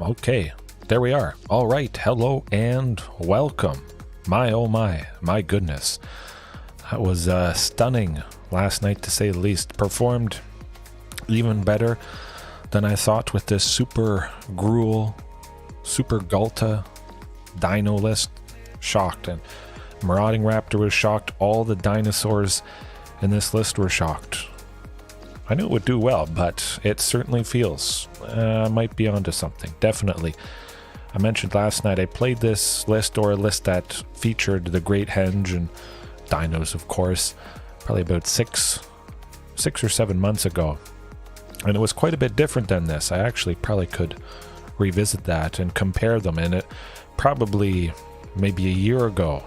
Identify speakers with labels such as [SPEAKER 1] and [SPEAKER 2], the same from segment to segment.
[SPEAKER 1] Okay, there we are. All right, hello and welcome. My oh my goodness. That was stunning last night, to say the least. Performed even better than I thought with this super Gruul, super Ghalta dino list. Shocked. And Marauding Raptor was shocked. All the dinosaurs in this list were shocked. I knew it would do well, but it certainly feels might be onto something. Definitely. I mentioned last night I played this list, or a list that featured the Great Henge and dinos, of course, probably about six or 7 months ago. And it was quite a bit different than this. I actually probably could revisit that and compare them. And it probably maybe a year ago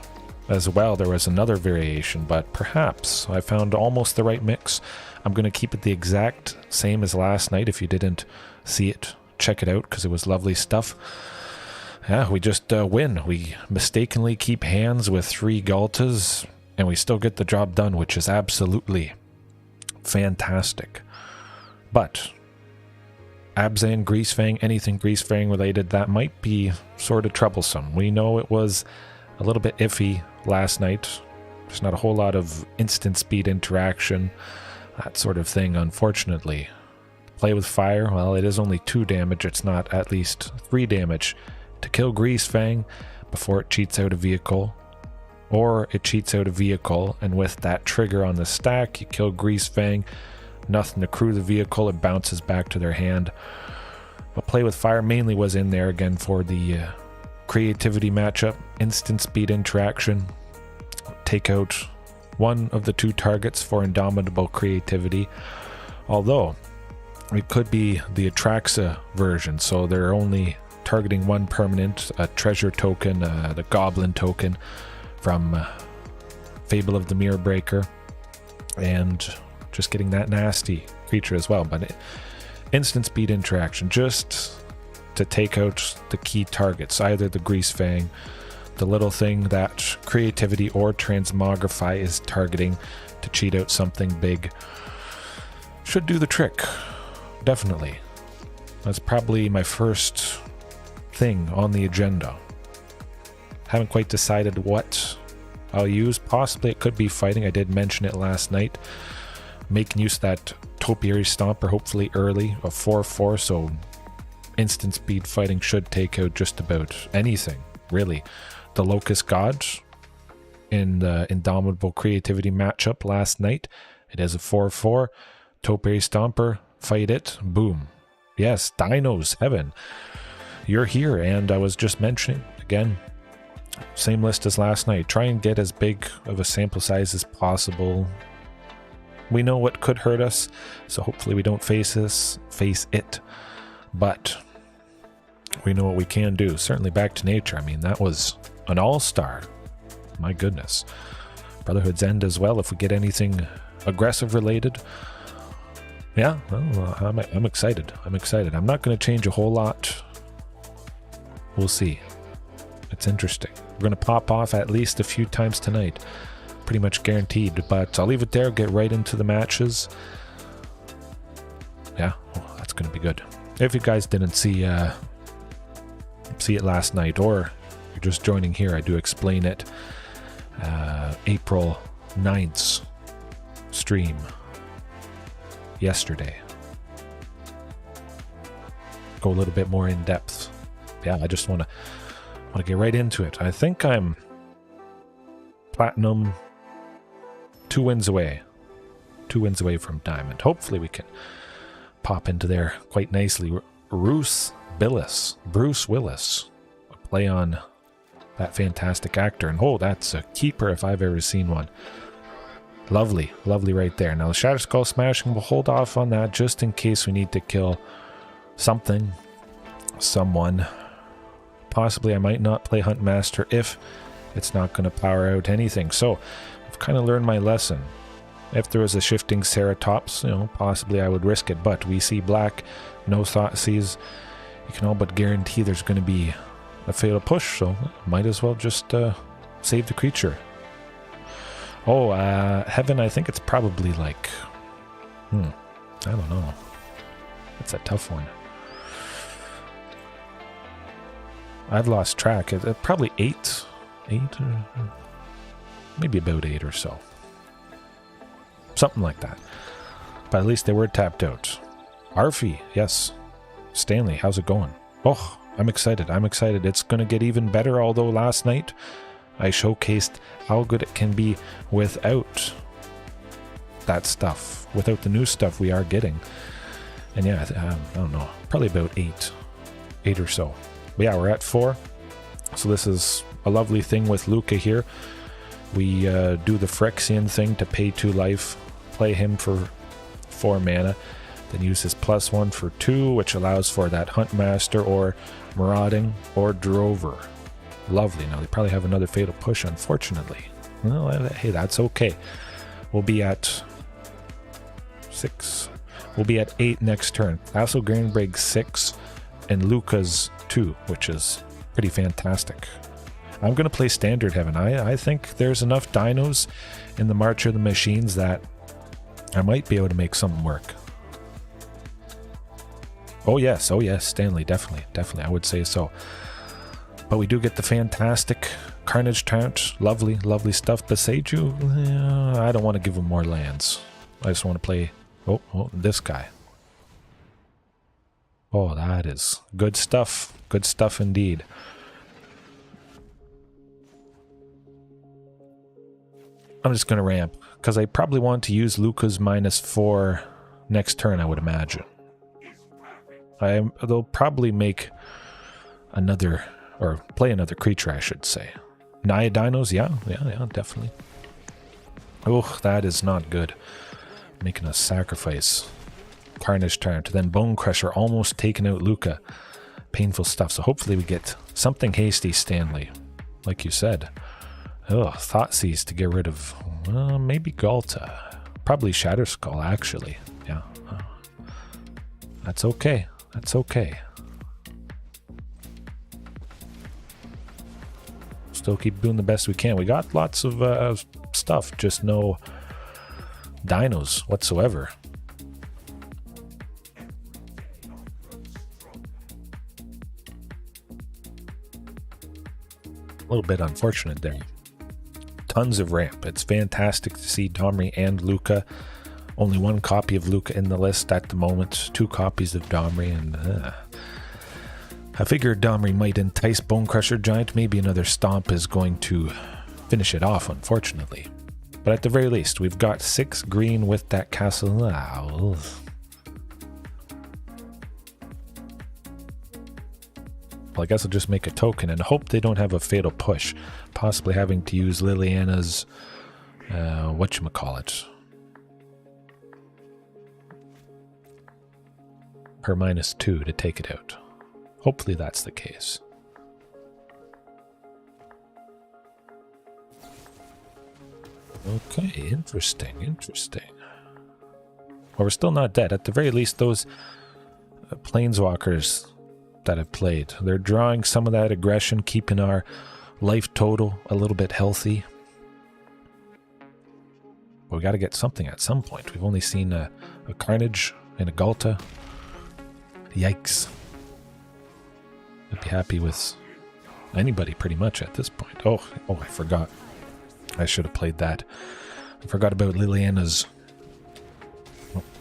[SPEAKER 1] as well, there was another variation, but perhaps I found almost the right mix. I'm going to keep it the exact same as last night. If you didn't see it, check it out, because it was lovely stuff. Yeah, we just win. We mistakenly keep hands with 3 Ghaltas, and we still get the job done, which is absolutely fantastic. But Abzan, Greasefang, anything Greasefang related, that might be sort of troublesome. We know it was a little bit iffy last night. There's not a whole lot of instant speed interaction, that sort of thing, unfortunately. Play with fire, well, it is only 2 damage. It's not at least 3 damage to kill Greasefang before it cheats out a vehicle. Or it cheats out a vehicle, and with that trigger on the stack, you kill Greasefang. Nothing to crew the vehicle, it bounces back to their hand. But Play with Fire mainly was in there again for the creativity matchup. Instant speed interaction. Take out one of the 2 targets for Indomitable creativity. Although, it could be the Atraxa version, so they're only targeting 1 permanent, a treasure token, the Goblin token from Fable of the Mirror Breaker, and just getting that nasty creature as well. But instant speed interaction, just to take out the key targets, either the Greasefang, the little thing that creativity or Transmogrify is targeting to cheat out something big. Should do the trick, definitely. That's probably my first thing on the agenda. Haven't quite decided what I'll use. Possibly it could be fighting. I did mention it last night. Making use of that Topiary Stomper, hopefully early, a 4/4, so instant speed fighting should take out just about anything, really. The Locust God in the Indomitable creativity matchup last night, it is a 4/4. Topiary Stomper, fight it, boom. Yes, Dinos, heaven. You're here, and I was just mentioning, again, same list as last night. Try and get as big of a sample size as possible. We know what could hurt us, so hopefully we don't face it. But we know what we can do. Certainly Back to Nature. I mean, that was an all-star. My goodness. Brotherhood's End as well, if we get anything aggressive related. Yeah, well, I'm excited. I'm excited. I'm not going to change a whole lot. We'll see. It's interesting. We're going to pop off at least a few times tonight. Pretty much guaranteed. But I'll leave it there. Get right into the matches. Yeah, oh, that's going to be good. If you guys didn't see it last night, or you're just joining here, I do explain it. April 9th's stream yesterday. Go a little bit more in depth. Yeah, I just want to get right into it. I think I'm Platinum 2 wins away. 2 wins away from Diamond. Hopefully we can pop into there quite nicely. Bruce Willis. A play on that fantastic actor. And oh, that's a keeper if I've ever seen one. Lovely, lovely right there. Now the Shatter Skull Smashing, we'll hold off on that just in case we need to kill something, someone. Possibly I might not play Hunt Master if it's not going to power out anything. So I've kind of learned my lesson. If there was a shifting Ceratops, possibly I would risk it. But we see black, no Thoughtseize. You can all but guarantee there's going to be a fatal push, so might as well just save the creature. Oh, Heaven, I think it's probably like, I don't know. That's a tough one. I've lost track. Probably 8. 8? Maybe about 8 or so. Something like that. But at least they were tapped out. Arfie, yes. Stanley, how's it going? Oh, I'm excited. I'm excited. It's going to get even better, although last night I showcased how good it can be without that stuff, without the new stuff we are getting. And yeah, I don't know, probably about 8 or so. But yeah, we're at 4. So this is a lovely thing with Luca here. We do the Phyrexian thing to pay 2 life, play him for 4 mana, then use his +1 for 2, which allows for that Huntmaster or Marauding or Drover. Lovely. Now they probably have another Fatal Push, unfortunately. Well, hey, that's okay. We'll be at 6. We'll be at 8 next turn. Castle Grainbrig's 6 and Luca's 2, which is pretty fantastic. I'm going to play Standard Heaven. I think there's enough dinos in the March of the Machines that I might be able to make something work. Oh yes, Stanley, definitely, I would say so. But we do get the fantastic Carnage Taunt, lovely stuff. Beseiju, I don't want to give him more lands. I just want to play, oh, this guy. Oh, that is good stuff indeed. I'm just going to ramp, because I probably want to use Luca's -4 next turn, I would imagine. They'll probably make another, or play another creature, I should say. Naya Dinos, yeah, definitely. Oh, that is not good. Making us sacrifice Carnage Taunt, then Bone Crusher almost taking out Luca. Painful stuff, so hopefully we get something hasty, Stanley. Like you said. Oh, Thoughtseize to get rid of, maybe Ghalta. Probably Shatterskull, actually. Yeah. That's okay. That's okay. Still keep doing the best we can. We got lots of stuff, just no dinos whatsoever. A little bit unfortunate there. Tons of ramp. It's fantastic to see Domri and Luca. Only 1 copy of Luca in the list at the moment. 2 copies of Domri, and I figured Domri might entice Bonecrusher Giant. Maybe another Stomp is going to finish it off, unfortunately. But at the very least, we've got 6 green with that castle. Well, I guess I'll just make a token and hope they don't have a Fatal Push. Possibly having to use Liliana's, whatchamacallit. Her -2 to take it out. Hopefully that's the case. Okay, interesting. Well, we're still not dead. At the very least, those Planeswalkers that have played, they're drawing some of that aggression, keeping our life total a little bit healthy. But we got to get something at some point. We've only seen a Carnage and a Ghalta. Yikes. I'd be happy with anybody pretty much at this point. Oh, I forgot. I should have played that. I forgot about Liliana's...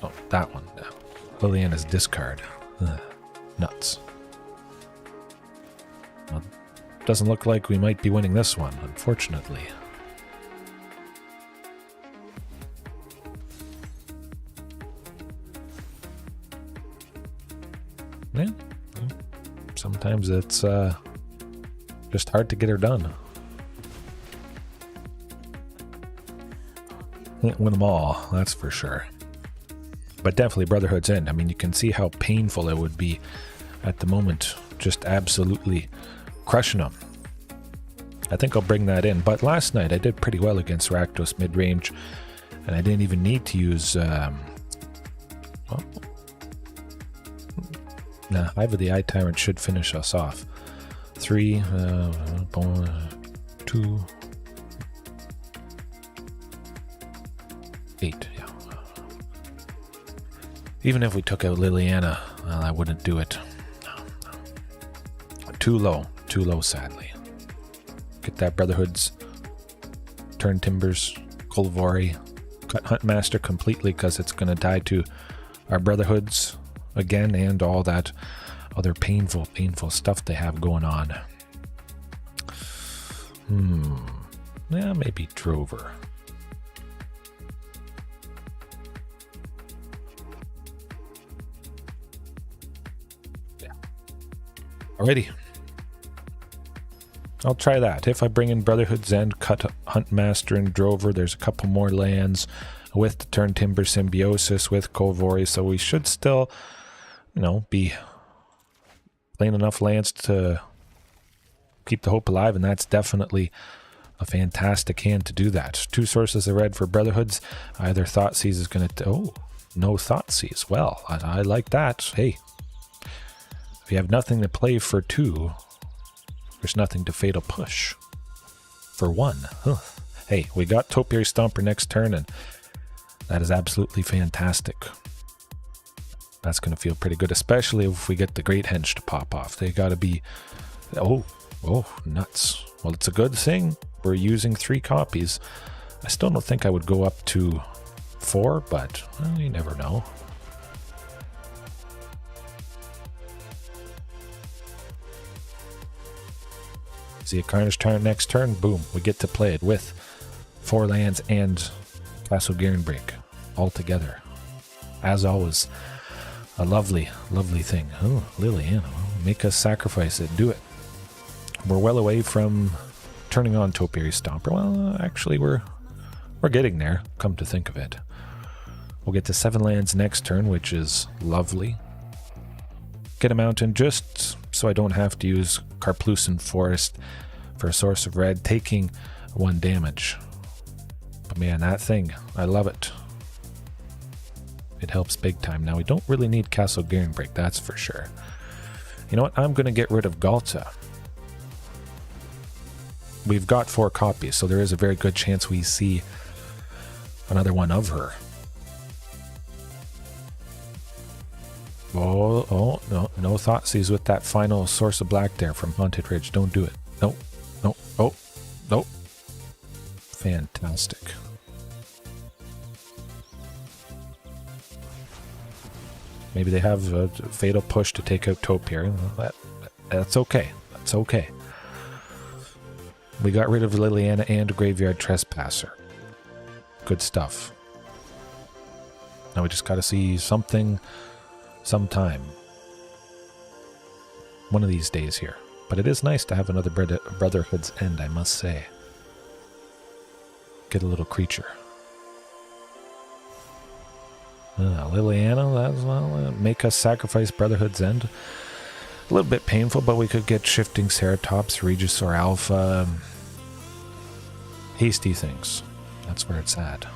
[SPEAKER 1] Oh, that one. Liliana's discard. Nuts. Well, doesn't look like we might be winning this one, unfortunately. Yeah. Sometimes it's just hard to get her done. Can't win them all, that's for sure. But definitely Brotherhood's End. I mean, you can see how painful it would be at the moment. Just absolutely crushing them. I think I'll bring that in. But last night I did pretty well against Rakdos Midrange. And I didn't even need to use... Hive of the Eye Tyrant should finish us off. 3, 2... 8, yeah. Even if we took out Liliana, Well, I wouldn't do it. Too low, sadly. Get that Brotherhood's turn Timbers, Kolvori, cut Huntmaster completely because it's going to die to our Brotherhoods again and all that other painful stuff they have going on. Yeah, maybe Drover. Yeah. Alrighty. I'll try that. If I bring in Brotherhood's End, cut Huntmaster and Drover, there's a couple more lands with the Turn Timber Symbiosis, with Kolvori, so we should still, be playing enough lands to keep the hope alive, and that's definitely a fantastic hand to do that. 2 sources of red for Brotherhoods. Either Thoughtseize is going to... Oh, no Thoughtseize. Well, I like that. Hey, if you have nothing to play for 2... there's nothing to Fatal Push for 1. Huh. Hey, we got Topiary Stomper next turn, and that is absolutely fantastic. That's going to feel pretty good, especially if we get the Great Henge to pop off. They got to be... Oh, nuts. Well, it's a good thing we're using 3 copies. I still don't think I would go up to 4, but you never know. See a Carnage turn next turn, boom, we get to play it with 4 lands and Castle Garenbreak all together. As always, a lovely thing. Oh, Liliana, make us sacrifice it, do it. We're well away from turning on Topiary Stomper. Well, actually, we're getting there, come to think of it. We'll get to 7 lands next turn, which is lovely. Get a mountain just so I don't have to use Karplusan Forest for a source of red, taking 1 damage. But man, that thing, I love it. It helps big time. Now, we don't really need Castle Garenbreak, that's for sure. You know what? I'm going to get rid of Ghalta. We've got 4 copies, so there is a very good chance we see another one of her. Oh, no Thoughtseize with that final source of black there from Haunted Ridge. Don't do it. Nope. Fantastic. Maybe they have a Fatal Push to take out Topiary. That's okay. That's okay. We got rid of Liliana and Graveyard Trespasser. Good stuff. Now we just got to see something sometime. One of these days here. But it is nice to have another Brotherhood's End, I must say. Get a little creature. Liliana, make us sacrifice Brotherhood's End. A little bit painful, but we could get Shifting Ceratops, Regisaur Alpha. Hasty things. That's where it's at.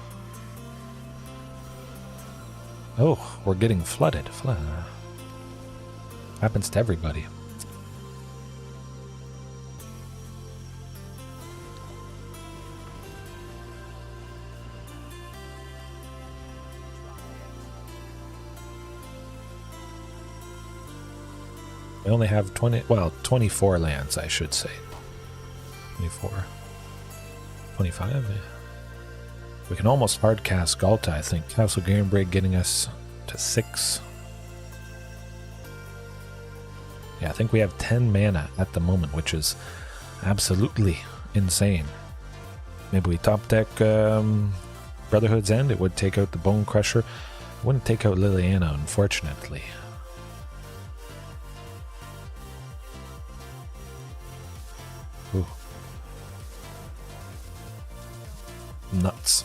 [SPEAKER 1] Oh, we're getting flooded. Happens to everybody. We only have 24 lands, I should say. 24. 25? Yeah. We can almost hardcast Ghalta, I think. Castle Garenbreak getting us to 6. Yeah, I think we have 10 mana at the moment, which is absolutely insane. Maybe we top deck Brotherhood's End. It would take out the Bone Crusher. It wouldn't take out Liliana, unfortunately. Ooh. Nuts.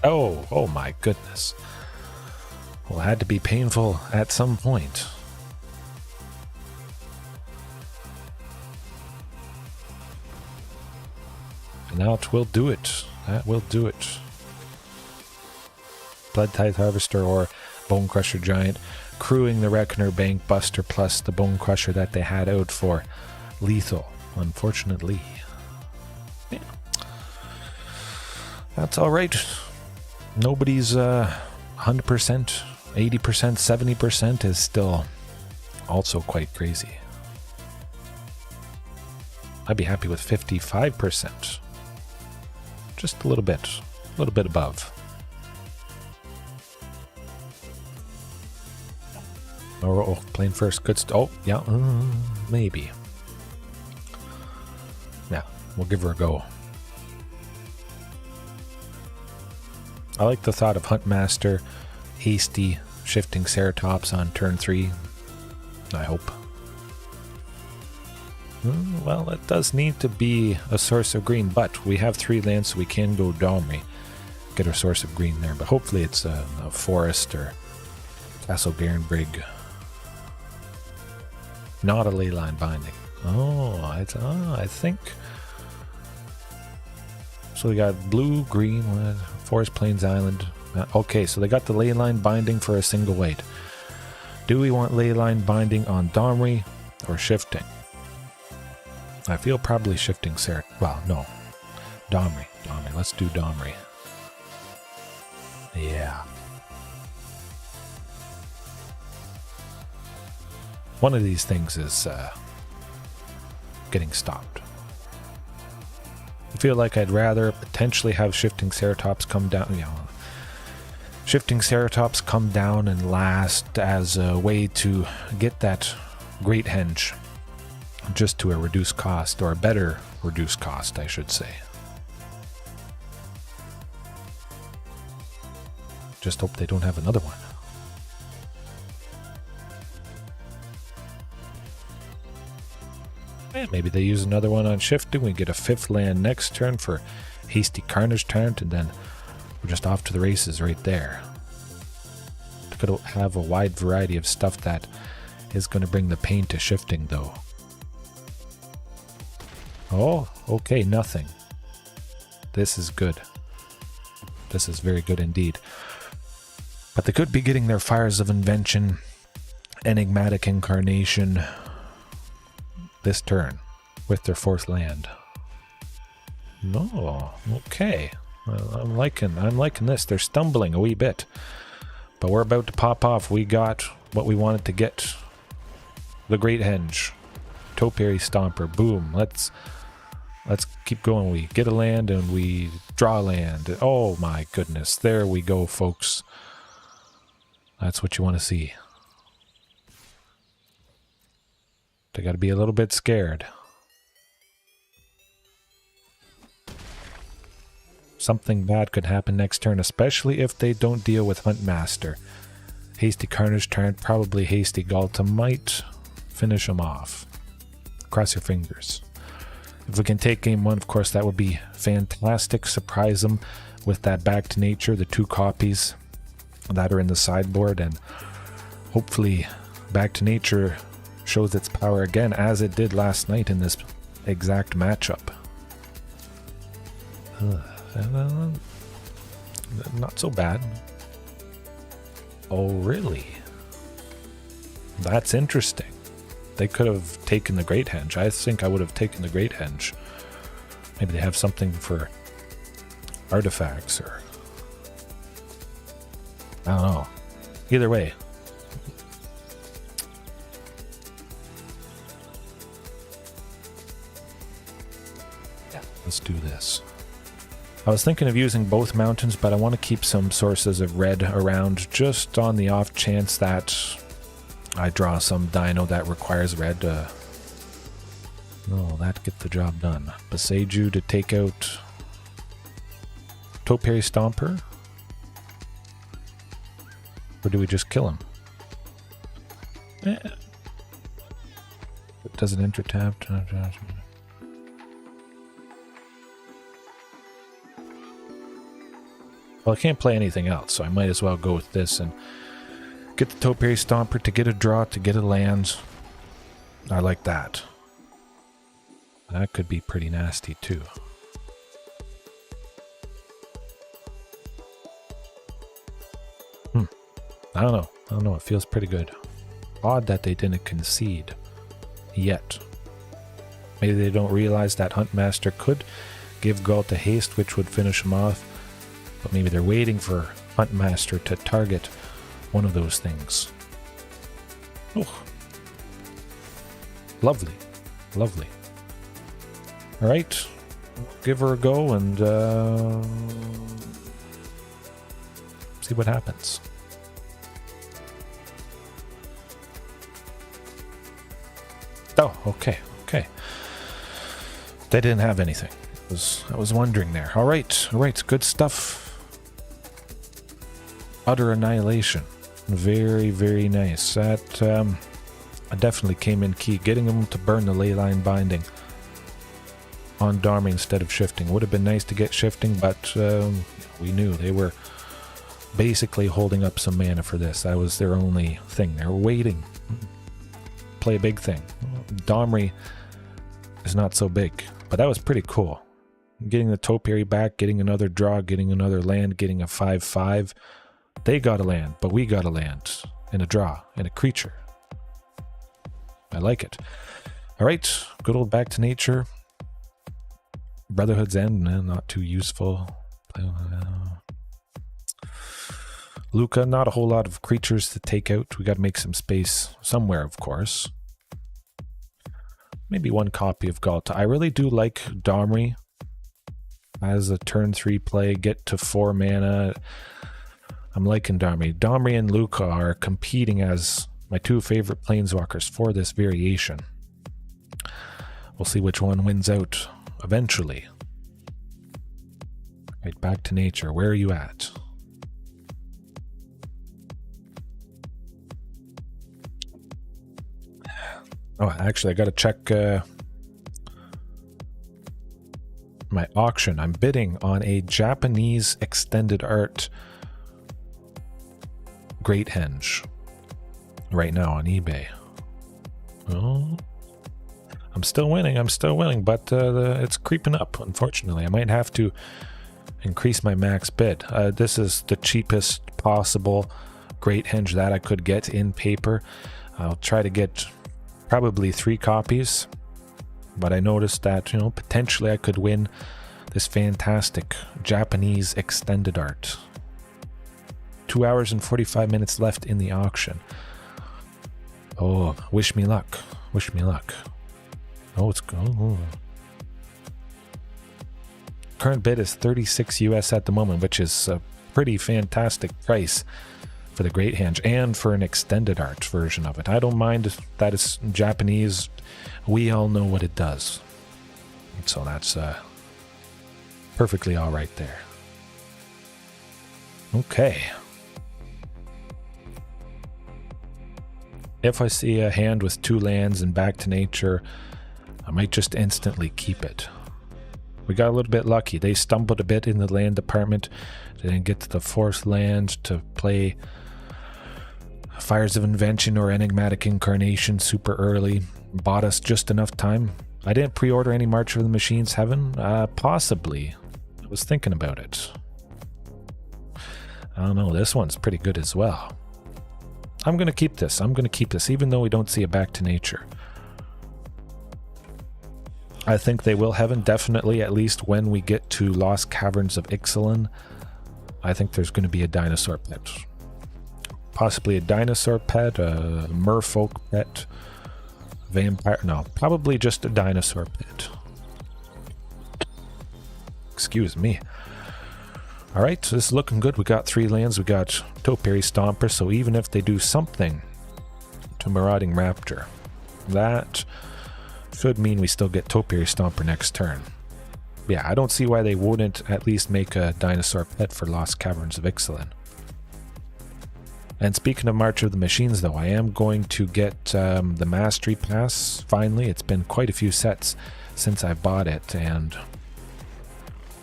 [SPEAKER 1] Oh my goodness. Well, it had to be painful at some point. And now it will do it. That will do it. Blood Tithe Harvester or Bone Crusher Giant, crewing the Reckoner Bank Buster plus the Bone Crusher that they had out for lethal, unfortunately. Yeah. That's alright. Nobody's 100%, 80%, 70% is still also quite crazy. I'd be happy with 55%. Just a little bit above. Oh, playing first, good oh, yeah, maybe. Yeah, we'll give her a go. I like the thought of Huntmaster, hasty, shifting Ceratops on turn 3. I hope. Well, it does need to be a source of green, but we have 3 lands, so we can go Domri. Get our source of green there, but hopefully it's a forest or Castle Garenbrig. Not a Leyline Binding. Oh, I think. So we got blue, green, Forest Plains Island. Okay, so they got the Leyline Binding for a single weight. Do we want Leyline Binding on Domri or shifting? I feel probably shifting Sarah. Well, no. Domri. Let's do Domri. Yeah. One of these things is getting stopped. I feel like I'd rather potentially have shifting Ceratops come down, shifting Ceratops come down and last as a way to get that Great Henge just to a reduced cost, or a better reduced cost, I should say. Just hope they don't have another one. Maybe they use another one on shifting. We get a 5th land next turn for hasty Carnage Tyrant, and then we're just off to the races right there. Could have a wide variety of stuff that is going to bring the pain to shifting, though. Oh, okay, nothing. This is good. This is very good indeed. But they could be getting their Fires of Invention, Enigmatic Incarnation this turn with their 4th land. No, okay. Well, I'm liking this. They're stumbling a wee bit. But we're about to pop off. We got what we wanted to get. The Great Henge. Topiary Stomper. Boom. Let's keep going. We get a land and we draw land. Oh my goodness. There we go, folks. That's what you want to see. They got to be a little bit scared. Something bad could happen next turn, especially if they don't deal with Huntmaster. Hasty Carnage Tyrant, probably hasty Ghalta might finish them off. Cross your fingers. If we can take game 1, of course, that would be fantastic. Surprise them with that Back to Nature, the 2 copies that are in the sideboard, and hopefully Back to Nature shows its power again, as it did last night in this exact matchup. Not so bad. Oh, really? That's interesting. They could have taken the Great Henge. I think I would have taken the Great Henge. Maybe they have something for artifacts, or I don't know. Either way. Let's do this. I was thinking of using both mountains, but I want to keep some sources of red around just on the off chance that I draw some dino that requires red. No, that get the job done. Beseiju to take out Topiary Stomper? Or do we just kill him? It doesn't enter tab. Well, I can't play anything else, so I might as well go with this and get the Topiary Stomper to get a draw, to get a land. I like that. That could be pretty nasty, too. I don't know. It feels pretty good. Odd that they didn't concede yet. Maybe they don't realize that Huntmaster could give Ghalta haste, which would finish him off. But maybe they're waiting for Huntmaster to target one of those things. Oh. Lovely. Lovely. Alright. Give her a go and see what happens. Oh, okay. Okay. They didn't have anything. I was wondering there. Alright. Alright. Good stuff. Utter annihilation. Very, very nice. That definitely came in key. Getting them to burn the leyline binding on Dharma instead of shifting. Would have been nice to get shifting, but we knew they were basically holding up some mana for this. That was their only thing. They were waiting. Play a big thing. Domri is not so big, but that was pretty cool. Getting the topiary back, getting another draw, getting another land, getting a 5/5. They got a land, but we got a land and a draw and a creature. I like it. All right, good old back to nature. Brotherhood's End, not too useful. Luca, not a whole lot of creatures to take out. We got to make some space somewhere, of course. Maybe one copy of Ghalta. I really do like Domri as a turn 3 play. Get to 4 mana. I'm liking Domri. Domri and Luca are competing as my 2 favorite planeswalkers for this variation. We'll see which one wins out eventually. Right, back to nature. Where are you at? Oh, actually, I gotta check my auction. I'm bidding on a Japanese extended art Great Henge right now on eBay. Oh, I'm still winning, but it's creeping up, unfortunately. I might have to increase my max bid. This is the cheapest possible Great Henge that I could get in paper. I'll try to get probably 3 copies, but I noticed that, potentially I could win this fantastic Japanese extended art. 2 hours and 45 minutes left in the auction. Oh, wish me luck. Wish me luck. Oh, it's going. Oh. Current bid is 36 US at the moment, which is a pretty fantastic price for the Great Henge and for an extended art version of it. I don't mind that it's Japanese. We all know what it does. So that's perfectly all right there. Okay. If I see a hand with 2 lands and back to nature, I might just instantly keep it. We got a little bit lucky. They stumbled a bit in the land department. They didn't get to the 4th land to play Fires of Invention or Enigmatic Incarnation super early. Bought us just enough time. I didn't pre-order any March of the Machines Heaven. Possibly. I was thinking about it. I don't know. This one's pretty good as well. I'm going to keep this. Even though we don't see a back to nature. I think they will heaven, definitely, at least when we get to Lost Caverns of Ixalan. I think there's going to be a dinosaur pet. Possibly a dinosaur pet, a merfolk pet, vampire. No, probably just a dinosaur pet. Excuse me. Alright, so this is looking good. We got 3 lands. We got Topiary Stomper, so even if they do something to Marauding Raptor, that should mean we still get Topiary Stomper next turn. Yeah, I don't see why they wouldn't at least make a dinosaur pet for Lost Caverns of Ixalan. And speaking of March of the Machines, though, I am going to get the Mastery Pass, finally. It's been quite a few sets since I bought it, and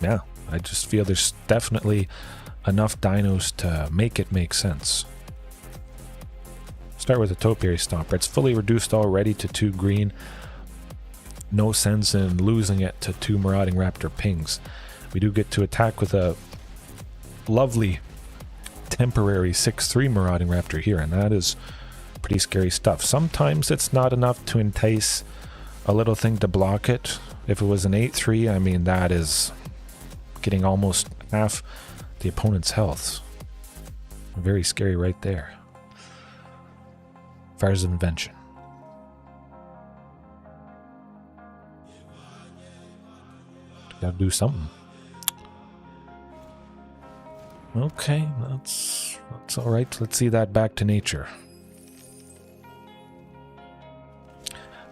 [SPEAKER 1] yeah, I just feel there's definitely enough dinos to make it make sense. Start with the Topiary Stomper. It's fully reduced already to 2 green. No sense in losing it to 2 Marauding Raptor pings. We do get to attack with a lovely temporary 6/3 Marauding Raptor here, and that is pretty scary stuff. Sometimes it's not enough to entice a little thing to block it. If it was an 8/3, I mean, that is getting almost half the opponent's health. Very scary right there. Fires of Invention. Gotta do something. Okay, that's alright. Let's see that back to nature.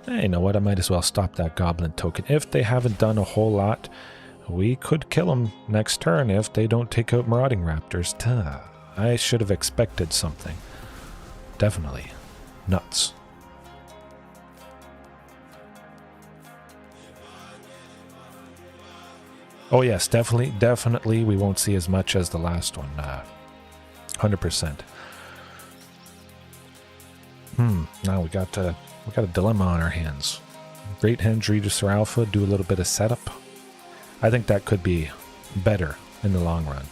[SPEAKER 1] Hey, you know what? I might as well stop that goblin token. If they haven't done a whole lot, we could kill them next turn if they don't take out Marauding Raptors. Duh. I should have expected something. Definitely. Nuts. Oh yes, definitely we won't see as much as the last one. 100%. Now we got a dilemma on our hands. Great Henge, Regis, or Alpha, do a little bit of setup. I think that could be better in the long run.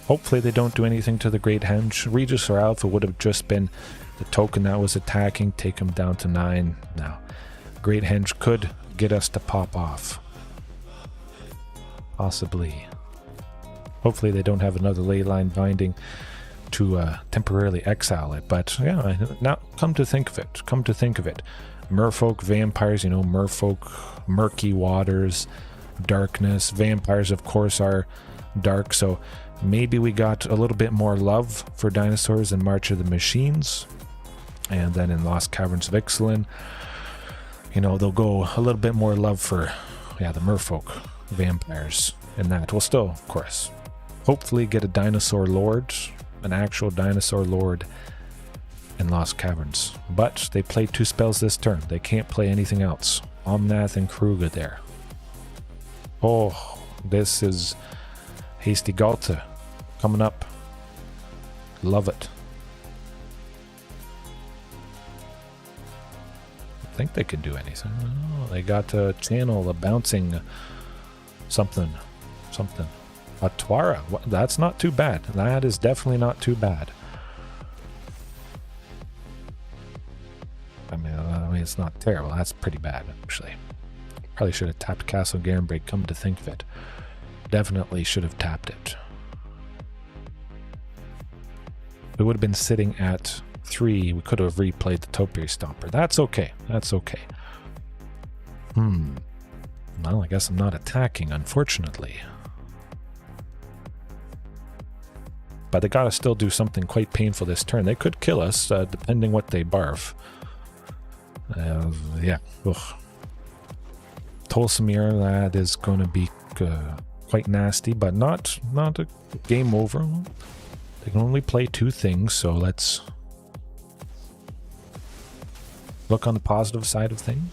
[SPEAKER 1] Hopefully they don't do anything to the Great Henge. Regis or Alpha would have just been the token that was attacking, take him down to 9. Now, Great Henge could get us to pop off. Possibly. Hopefully they don't have another Leyline Binding to temporarily exile it. But yeah, now come to think of it. Merfolk, vampires, merfolk, murky waters, darkness. Vampires, of course, are dark, so maybe we got a little bit more love for dinosaurs in March of the Machines. And then in Lost Caverns of Ixalan, they'll go a little bit more love for, the merfolk, vampires, and that. We'll still, of course, hopefully get a dinosaur lord, an actual dinosaur lord in Lost Caverns. But they played 2 spells this turn. They can't play anything else. Omnath and Kruger there. Oh, this is Hasty Ghalta coming up. Love it. I think they can do anything. Oh, they got a channel, a bouncing something. A Twara. That's not too bad. That is definitely not too bad. I mean, it's not terrible. That's pretty bad, actually. Probably should have tapped Castle Garenbrig, come to think of it. Definitely should have tapped it. We would have been sitting at 3. We could have replayed the Topiary Stomper. That's okay. Well, I guess I'm not attacking, unfortunately. But they gotta still do something quite painful this turn. They could kill us, depending what they barf. Yeah. Ugh. Tolsimir, that is going to be quite nasty, but not a game over. They can only play 2 things, so let's look on the positive side of things.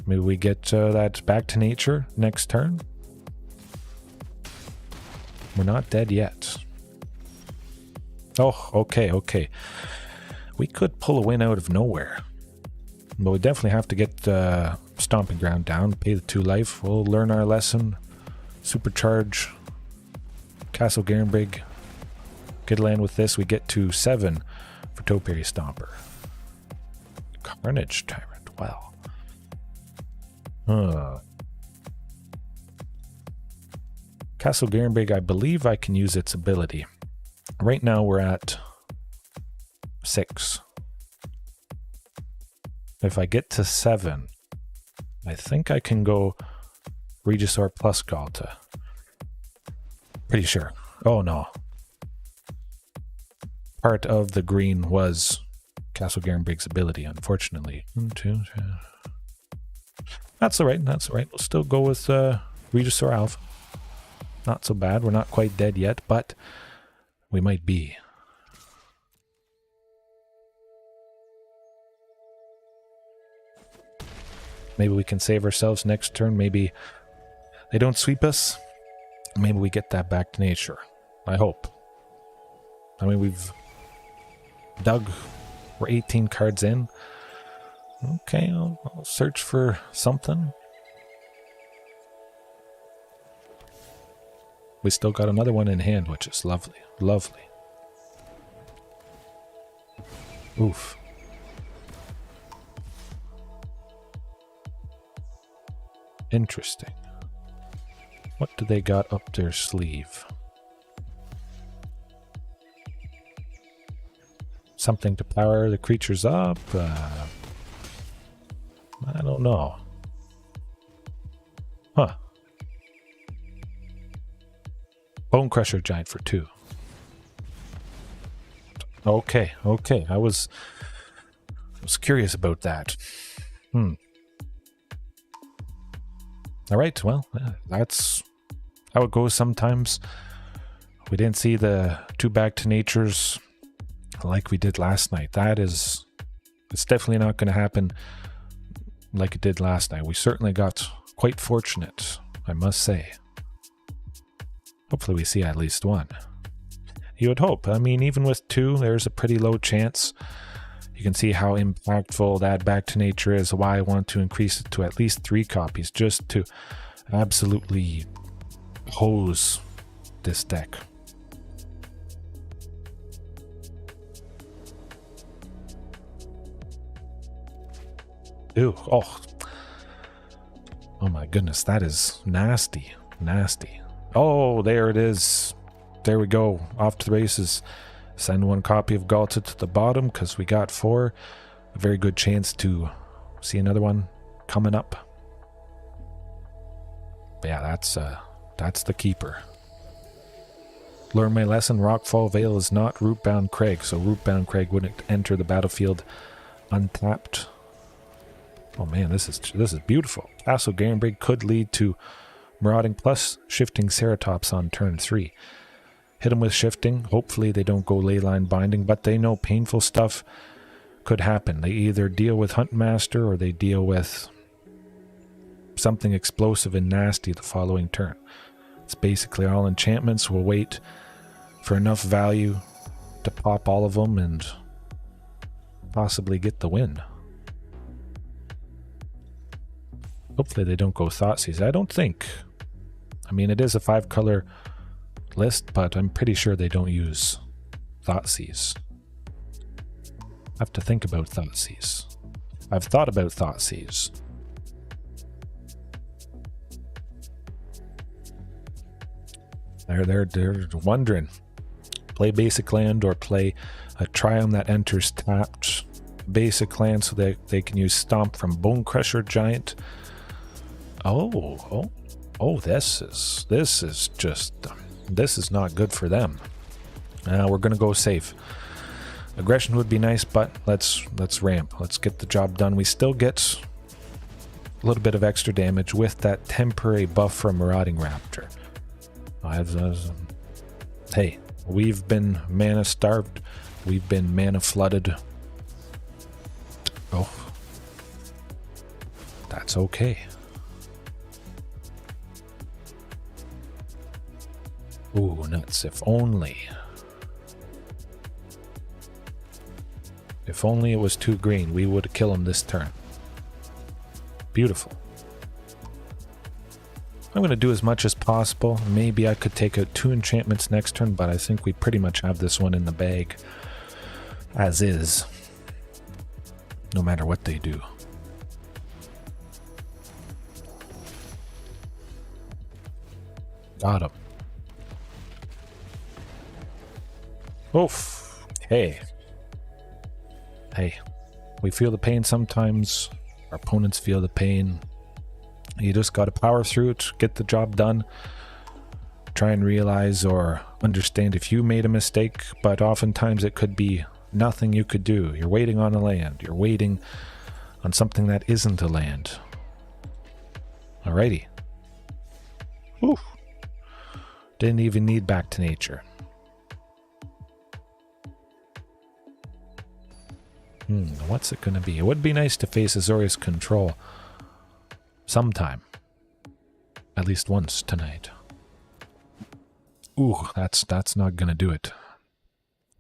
[SPEAKER 1] Maybe we get that back to nature next turn. We're not dead yet. Oh, okay. We could pull a win out of nowhere. But we definitely have to get Stomping Ground down, pay the 2 life. We'll learn our lesson. Supercharge Castle Garenbrig. Good land with this. We get to 7 for Topiary Stomper. Carnage Tyrant. Wow. Castle Garenbrig, I believe I can use its ability. Right now we're at 6. If I get to 7, I think I can go Regisaur plus Ghalta. Pretty sure. Oh no. Part of the green was Castle Garenbrig's ability, unfortunately. 1, 2, 3. That's alright. We'll still go with Regisaur Alpha. Not so bad. We're not quite dead yet, but we might be. Maybe we can save ourselves next turn. Maybe they don't sweep us. Maybe we get that back to nature. I hope. I mean, we've dug. We're 18 cards in. Okay, I'll search for something. We still got another one in hand, which is lovely. Lovely. Oof. Interesting. What do they got up their sleeve? Something to power the creatures up? I don't know. Huh. Bone Crusher Giant for 2. Okay, okay. I was curious about that. Alright, well, that's how it goes sometimes. We didn't see the 2 Back to Natures like we did last night. It's definitely not going to happen like it did last night. We certainly got quite fortunate, I must say. Hopefully we see at least 1. You would hope. I mean, even with 2, there's a pretty low chance. You can see how impactful that Back to Nature is, why I want to increase it to at least 3 copies, just to absolutely hose this deck. Ew, oh my goodness, that is nasty, nasty. Oh, there it is. There we go, off to the races. Send 1 copy of Ghalta to the bottom because we got 4. A very good chance to see another one coming up. But yeah, that's the keeper. Learn my lesson. Rockfall Vale is not Rootbound Crag, so Rootbound Crag wouldn't enter the battlefield untapped. Oh man, this is beautiful. Castle Garenbrig could lead to Marauding plus Shifting Ceratops on turn 3. Hit them with Shifting. Hopefully they don't go Leyline Binding, but they know painful stuff could happen. They either deal with Huntmaster or they deal with something explosive and nasty the following turn. It's basically all enchantments. We'll wait for enough value to pop all of them and possibly get the win. Hopefully they don't go Thoughtseize. I don't think. I mean, it is a 5-color list, but I'm pretty sure they don't use Thoughtseize. I have to think about Thoughtseize. I've thought about Thoughtseize. They're wondering. Play basic land or play a Triumph that enters tapped basic land so that they can use Stomp from Bone Crusher Giant. Oh, this is not good for them. We're gonna go safe. Aggression would be nice, but let's ramp. Let's get the job done. We still get a little bit of extra damage with that temporary buff from Marauding Raptor. Hey, we've been mana starved. We've been mana flooded. Oh, that's okay. Ooh, nuts. If only it was 2 green, we would kill him this turn. Beautiful. I'm going to do as much as possible. Maybe I could take out 2 enchantments next turn, but I think we pretty much have this one in the bag as is, no matter what they do. Got him. Oof. Hey, we feel the pain sometimes. Our opponents feel the pain. You just got to power through it, get the job done. Try and realize or understand if you made a mistake, but oftentimes it could be nothing you could do. You're waiting on a land. You're waiting on something that isn't a land. Alrighty. Whew. Didn't even need Back to Nature. What's it going to be? It would be nice to face Azorius Control sometime. At least once tonight. Ooh, that's not going to do it.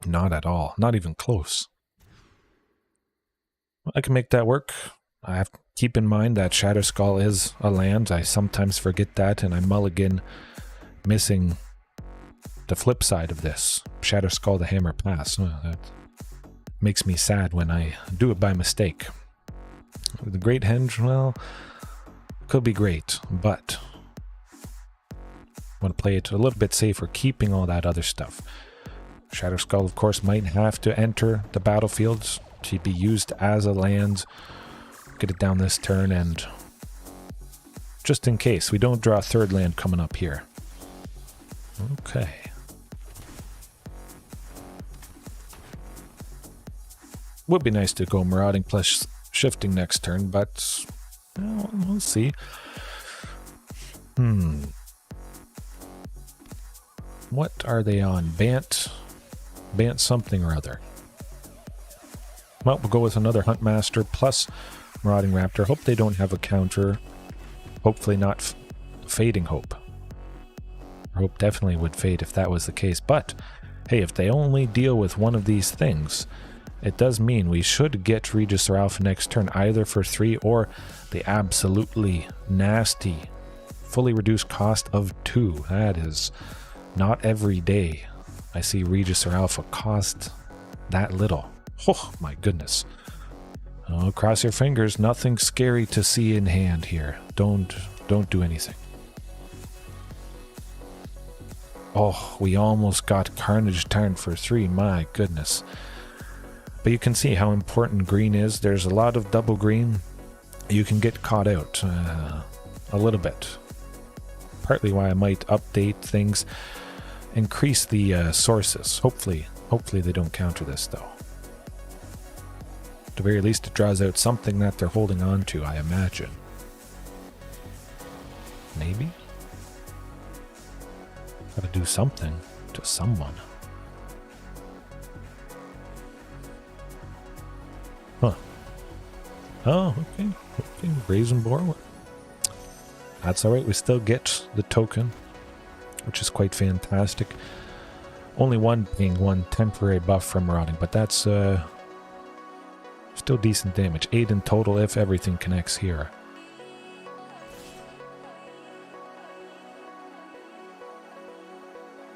[SPEAKER 1] Not at all. Not even close. I can make that work. I have to keep in mind that Shatterskull is a land. I sometimes forget that, and I mulligan missing the flip side of this. Shatterskull the Hammer Pass. That makes me sad when I do it by mistake. The Great Henge, well, could be great, but Want to play it a little bit safer, keeping all that other stuff. Shadow Skull, of course, might have to enter the battlefield to be used as a land. Get it down this turn, and just in case we don't draw a third land coming up here. Okay. Would be nice to go Marauding plus Shifting next turn, but we'll see. What are they on? Bant something or other. Well, we'll go with another Huntmaster plus Marauding Raptor. Hope they don't have a counter. Hopefully not Fading Hope. Hope definitely would fade if that was the case. But, hey, if they only deal with one of these things, it does mean we should get Regis or Alpha next turn, either for 3 or the absolutely nasty, fully reduced cost of 2. That is not every day I see Regis or Alpha cost that little. Oh my goodness. Oh, cross your fingers, nothing scary to see in hand here. Don't do anything. Oh, we almost got Carnage Tyrant for 3, my goodness. But you can see how important green is. There's a lot of double green. You can get caught out a little bit. Partly why I might update things. Increase the sources. Hopefully they don't counter this though. At the very least it draws out something that they're holding on to, I imagine. Maybe? Gotta do something to someone. Huh. Oh, okay. Brazen Boar. That's alright, we still get the token, which is quite fantastic. Only one being one temporary buff from Marauding, but that's still decent damage. 8 in total if everything connects here.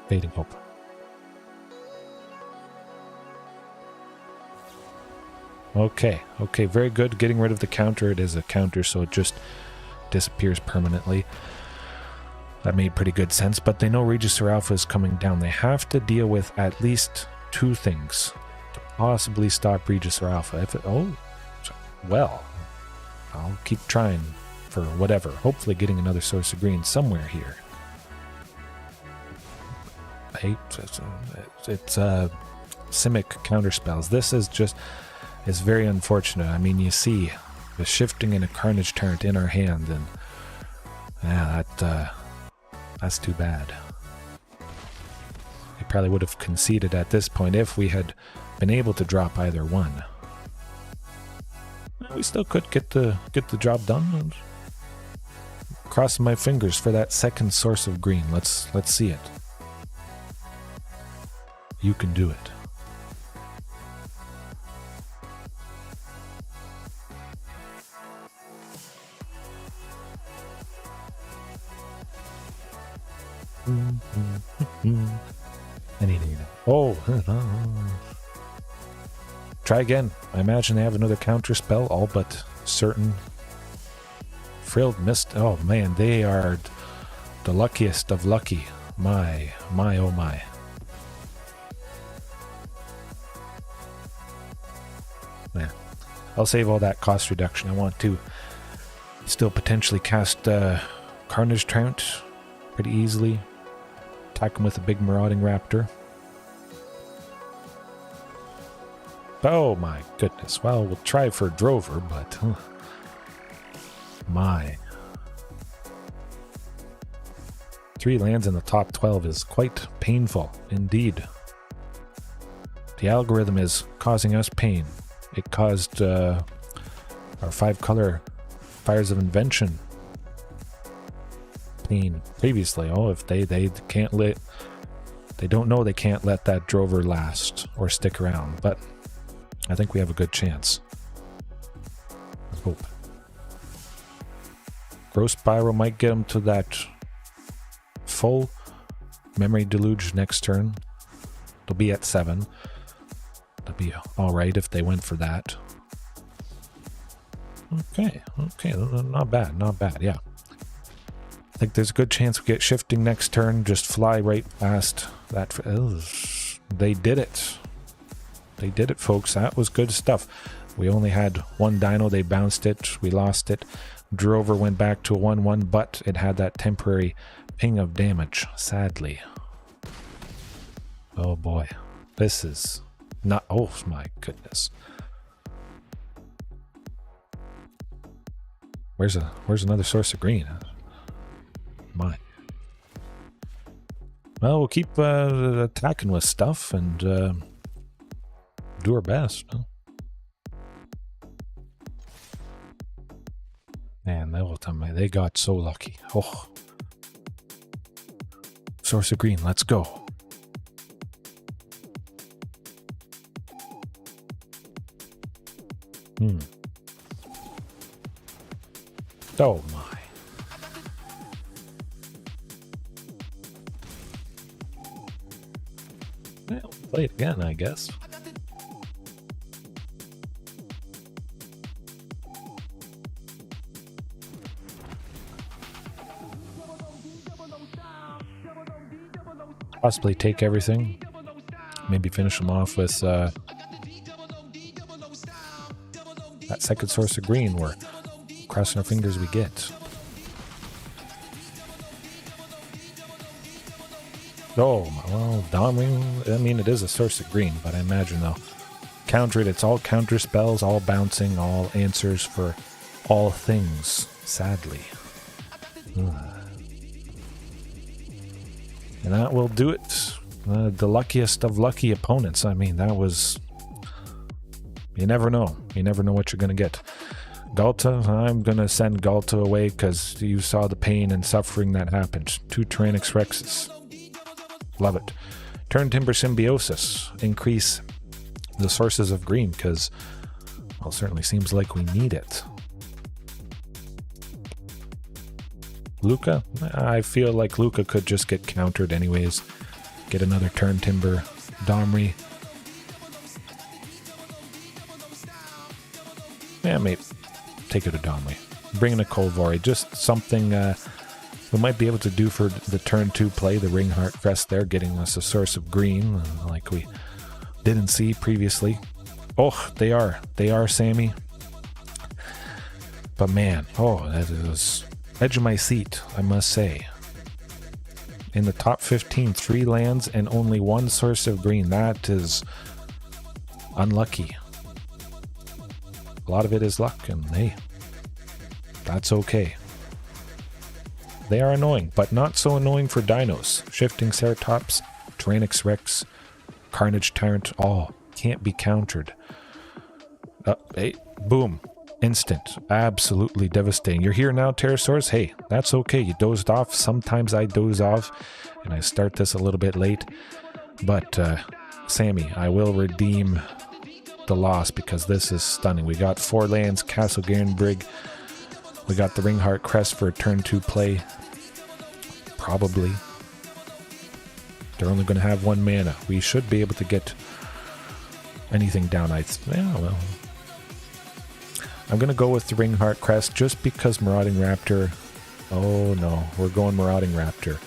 [SPEAKER 1] Fading Hope. Okay, very good. Getting rid of the counter. It is a counter, so it just disappears permanently. That made pretty good sense, but they know Regis or Alpha is coming down. They have to deal with at least 2 things to possibly stop Regis or Alpha. Well, I'll keep trying for whatever. Hopefully getting another source of green somewhere here. It's Simic Counterspells. This is very unfortunate. I mean, you see the Shifting and a Carnage Tyrant in our hand, and yeah, that's too bad. We probably would have conceded at this point if we had been able to drop either one. We still could get the job done. Crossing my fingers for that second source of green. Let's see it. You can do it. Oh, try again. I imagine they have another counter spell, all but certain. Frilled Mist. Oh man, they are the luckiest of lucky. My, oh my. Yeah. I'll save all that cost reduction. I want to still potentially cast Carnage Tyrant pretty easily. Attack him with a big Marauding Raptor. Oh my goodness. Well, we'll try for Drover, but my. 3 lands in the top 12 is quite painful indeed. The algorithm is causing us pain. It caused our 5-color Fires of Invention pain previously. Oh, if they can't they don't know they can't let that Drover last or stick around, but I think we have a good chance. Let's hope. Gross Spiral might get them to that full Memory Deluge next turn. They'll be at 7. That'd be alright if they went for that. Okay, not bad, yeah. Like there's a good chance we get shifting next turn, just fly right past that. They did it. They did it, folks. That was good stuff. We only had one dino. They bounced it. We lost it. Drover went back to a 1-1, but it had that temporary ping of damage, sadly. Oh boy. This is not... Oh my goodness. Where's another source of green? My. Well, we'll keep attacking with stuff and do our best. Huh? Man, they got so lucky. Oh. Source of green, let's go. Oh my. Well, play it again, I guess. Possibly take everything. Maybe finish them off with that second source of green. We're crossing our fingers we get. Oh, well, Domring, I mean, it is a source of green, but I imagine they'll counter it. It's all counter spells, all bouncing, all answers for all things, sadly. And that will do it. The luckiest of lucky opponents. I mean, that was... You never know. You never know what you're going to get. Ghalta, I'm going to send Ghalta away because you saw the pain and suffering that happened. 2 Tyrannosaurus Rexes. Love it. Turn Timber Symbiosis. Increase the sources of green because, well, it certainly seems like we need it. Luca? I feel like Luca could just get countered anyways. Get another Turn Timber. Domri. Yeah, maybe. Take it to Domri. Bring in a Kolvari. Just something we might be able to do for the turn 2 play. The Ringheart Crest there, getting us a source of green like we didn't see previously. Oh, they are. They are, Sammy. But man, oh, that is... Edge of my seat, I must say. In the top 15, 3 lands and only 1 source of green. That is unlucky. A lot of it is luck, and hey, that's okay. They are annoying, but not so annoying for dinos. Shifting Ceratops, Tyrannosaurus Rex, Carnage Tyrant, all can't be countered. Hey, boom. Instant. Absolutely devastating. You're here now, Pterosaurs? Hey, that's okay. You dozed off. Sometimes I doze off, and I start this a little bit late. But, Sammy, I will redeem the loss because this is stunning. We got 4 lands, Castle Garenbrig. We got the Ringheart Crest for a turn 2 play. Probably. They're only going to have 1 mana. We should be able to get anything down. Yeah, well... I'm going to go with the Ringheart Crest just because Marauding Raptor... Oh no, we're going Marauding Raptor.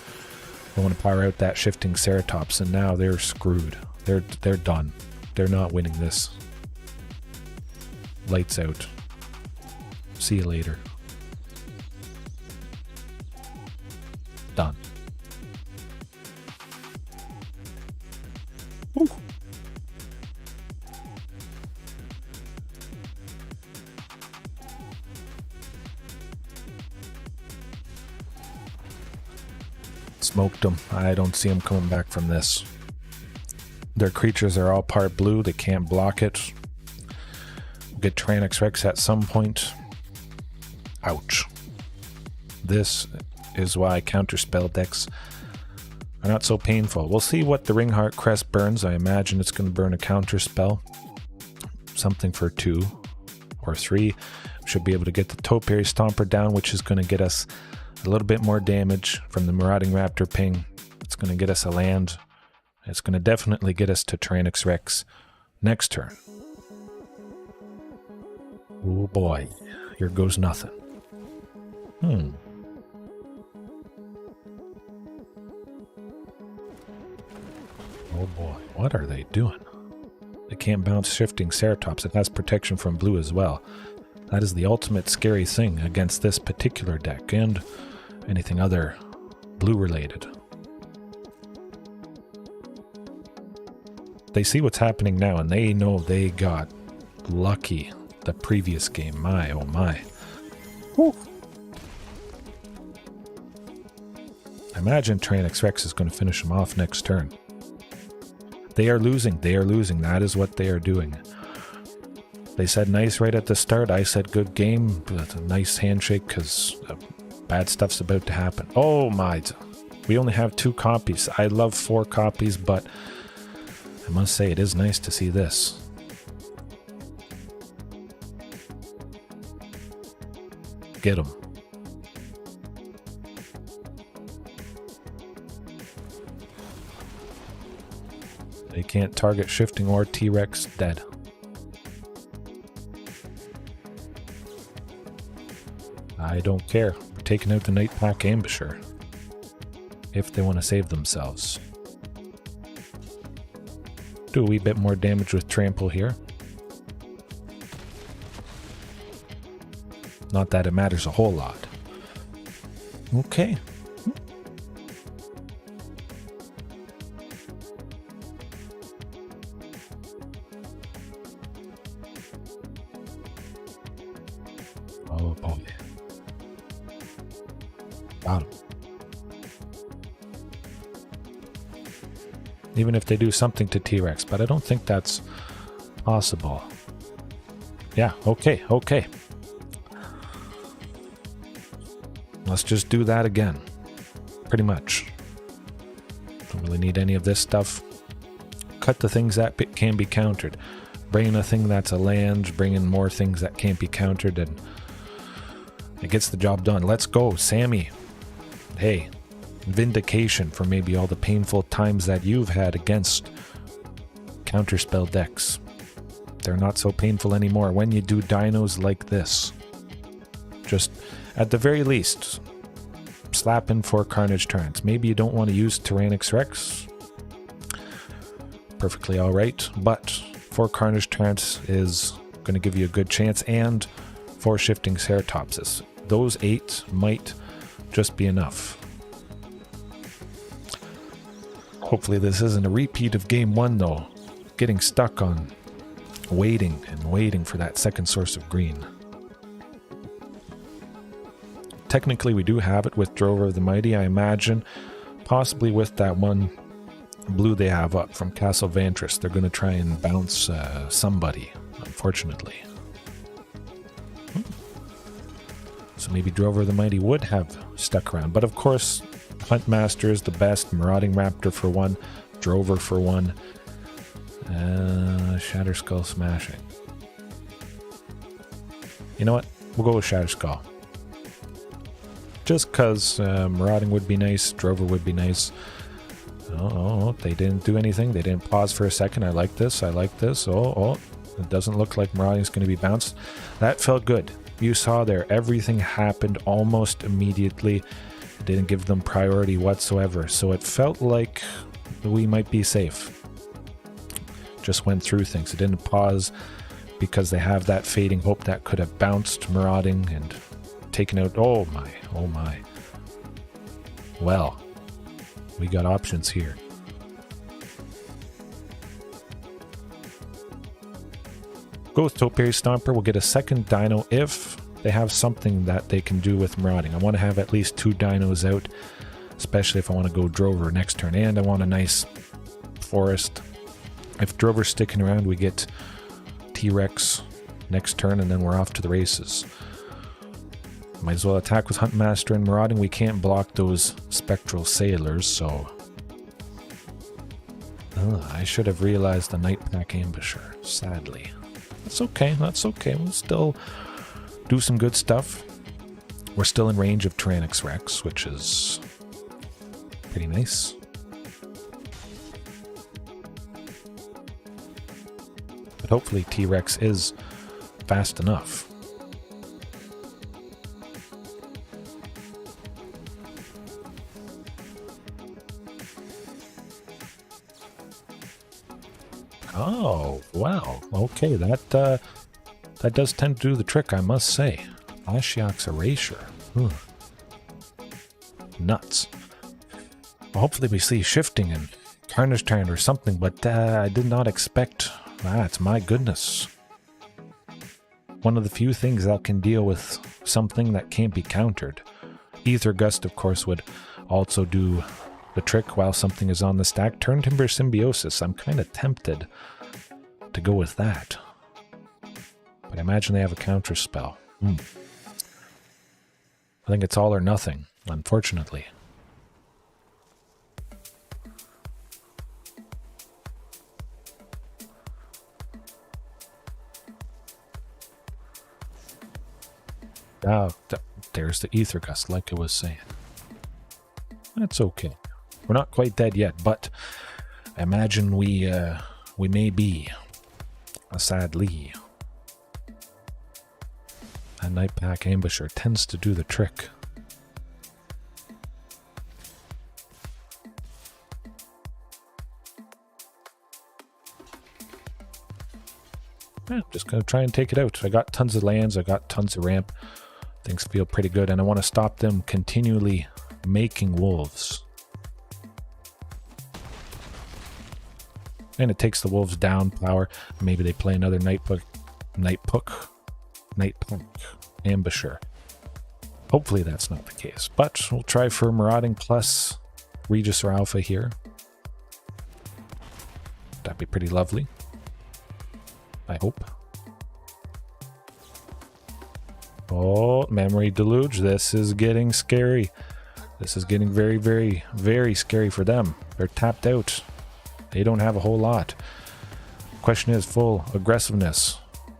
[SPEAKER 1] I want to power out that Shifting Ceratops, and now they're screwed. They're done. They're not winning this. Lights out. See you later. Done. Woo. Smoked them. I don't see them coming back from this. Their creatures are all part blue. They can't block it. Get Tyrannosaurus Rex at some point. Ouch. This is why counterspell decks are not so painful. We'll see what the Ringheart Crest burns. I imagine it's going to burn a counterspell. Something for 2 or 3. Should be able to get the Topiary Stomper down, which is going to get us a little bit more damage from the Marauding Raptor ping. It's going to get us a land. It's going to definitely get us to Tyrannosaurus Rex next turn. Oh boy, here goes nothing. Oh boy, what are they doing? It can't bounce shifting Ceratops. It has protection from blue as well. That is the ultimate scary thing against this particular deck and anything other blue related. They see what's happening now and they know they got lucky the previous game. My, oh my. Woo. I imagine Tyrannosaurus Rex is going to finish them off next turn. They are losing. They are losing. That is what they are doing. They said nice right at the start. I said good game. That's a nice handshake because bad stuff's about to happen. Oh my. We only have 2 copies. I love 4 copies, but I must say it is nice to see this. Get him. They can't target shifting or T-Rex. Dead. I don't care. We're taking out the Night Pack Ambusher. If they want to save themselves. Do a wee bit more damage with Trample here. Not that it matters a whole lot. Okay. Oh boy. Got him. Even if they do something to T-Rex, but I don't think that's possible. Yeah, okay, okay. Let's just do that again. Pretty much. Don't really need any of this stuff. Cut the things that can be countered. Bring in a thing that's a land, bring in more things that can't be countered, and it gets the job done. Let's go, Sammy. Hey, vindication for maybe all the painful times that you've had against counterspell decks. They're not so painful anymore when you do dinos like this. Just, at the very least, slap in 4 Carnage turns. Maybe you don't want to use Tyrannosaurus Rex. Perfectly alright, but 4 Carnage turns is going to give you a good chance, and 4 shifting Ceratopses. Those 8 might just be enough. Hopefully this isn't a repeat of game 1 though. Getting stuck on waiting and waiting for that second source of green. Technically we do have it with Drover of the Mighty, I imagine. Possibly with that one blue they have up from Castle Vantris. They're going to try and bounce somebody, unfortunately. So maybe Drover of the Mighty would have stuck around. But of course, Huntmaster is the best. Marauding Raptor for 1. Drover for 1. Shatter Skull Smashing. You know what? We'll go with Shatter Skull. Just because Marauding would be nice. Drover would be nice. Oh, they didn't do anything. They didn't pause for a second. I like this. I like this. Oh, it doesn't look like Marauding's going to be bounced. That felt good. You saw there, everything happened almost immediately. It didn't give them priority whatsoever. So it felt like we might be safe. Just went through things. It didn't pause because they have that fading hope that could have bounced Marauding and taken out. Oh my, oh my. Well, we got options here. Go with Topiary Stomper. We'll get a second dino if they have something that they can do with Marauding. I want to have at least 2 dinos out, especially if I want to go Drover next turn. And I want a nice forest. If Drover's sticking around, we get T-Rex next turn, and then we're off to the races. Might as well attack with Huntmaster and Marauding. We can't block those Spectral Sailors, so... I should have realized the Night Pack Ambusher, sadly. That's okay, that's okay. We'll still do some good stuff. We're still in range of Tyrannosaurus Rex, which is pretty nice. But hopefully T-Rex is fast enough. Oh, wow. Okay, that does tend to do the trick, I must say. Ashiok's Erasure. Nuts. Well, hopefully we see shifting and Carnage Tyrant or something, but I did not expect that. My goodness. One of the few things that can deal with something that can't be countered. Ether Gust, of course, would also do the trick while something is on the stack. Turn Timber Symbiosis. I'm kind of tempted to go with that. But I imagine they have a counter spell. I think it's all or nothing, unfortunately. Oh, there's the Ether Gust, like I was saying. That's okay. We're not quite dead yet, but I imagine we may be. Sadly. A Nightpack Ambusher tends to do the trick. Yeah, I'm just going to try and take it out. I got tons of lands, I got tons of ramp. Things feel pretty good, and I want to stop them continually making wolves. And it takes the wolves down power. Maybe they play another Nightpack Ambusher. Hopefully that's not the case, but we'll try for Marauding plus Regis or Alpha here. That'd be pretty lovely. I hope. Oh, Memory Deluge. This is getting scary. This is getting very, very, very scary for them. They're tapped out. They don't have a whole lot. Question is full aggressiveness.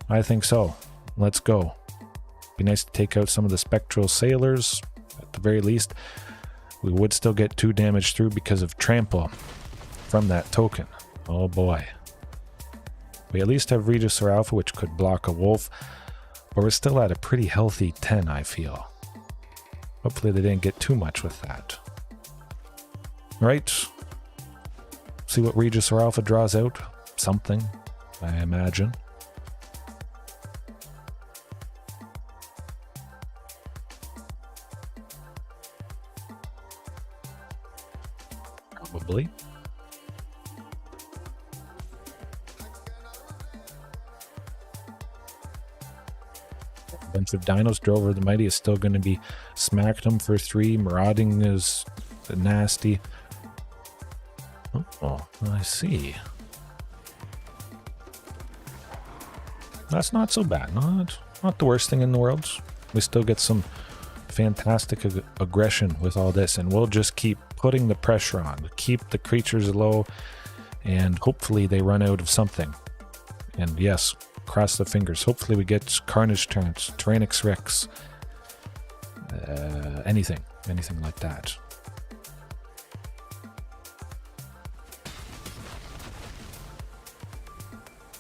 [SPEAKER 1] I think so. Let's go. Be nice to take out some of the Spectral Sailors. At the very least, we would still get 2 damage through because of Trample from that token. Oh boy. We at least have Regis or Alpha, which could block a wolf. But we're still at a pretty healthy 10, I feel. Hopefully they didn't get too much with that. Alright. See what Regis or Alpha draws out. Something, I imagine. Probably. Bunch of dinos. Drover the Mighty is still going to be smacked them for 3. Marauding is nasty. Oh, I see. That's not so bad. Not the worst thing in the world. We still get some fantastic aggression with all this, and we'll just keep putting the pressure on. Keep the creatures low, and hopefully they run out of something. And yes, cross the fingers. Hopefully we get Carnage Tyrants, Tyrannix Rex, anything like that.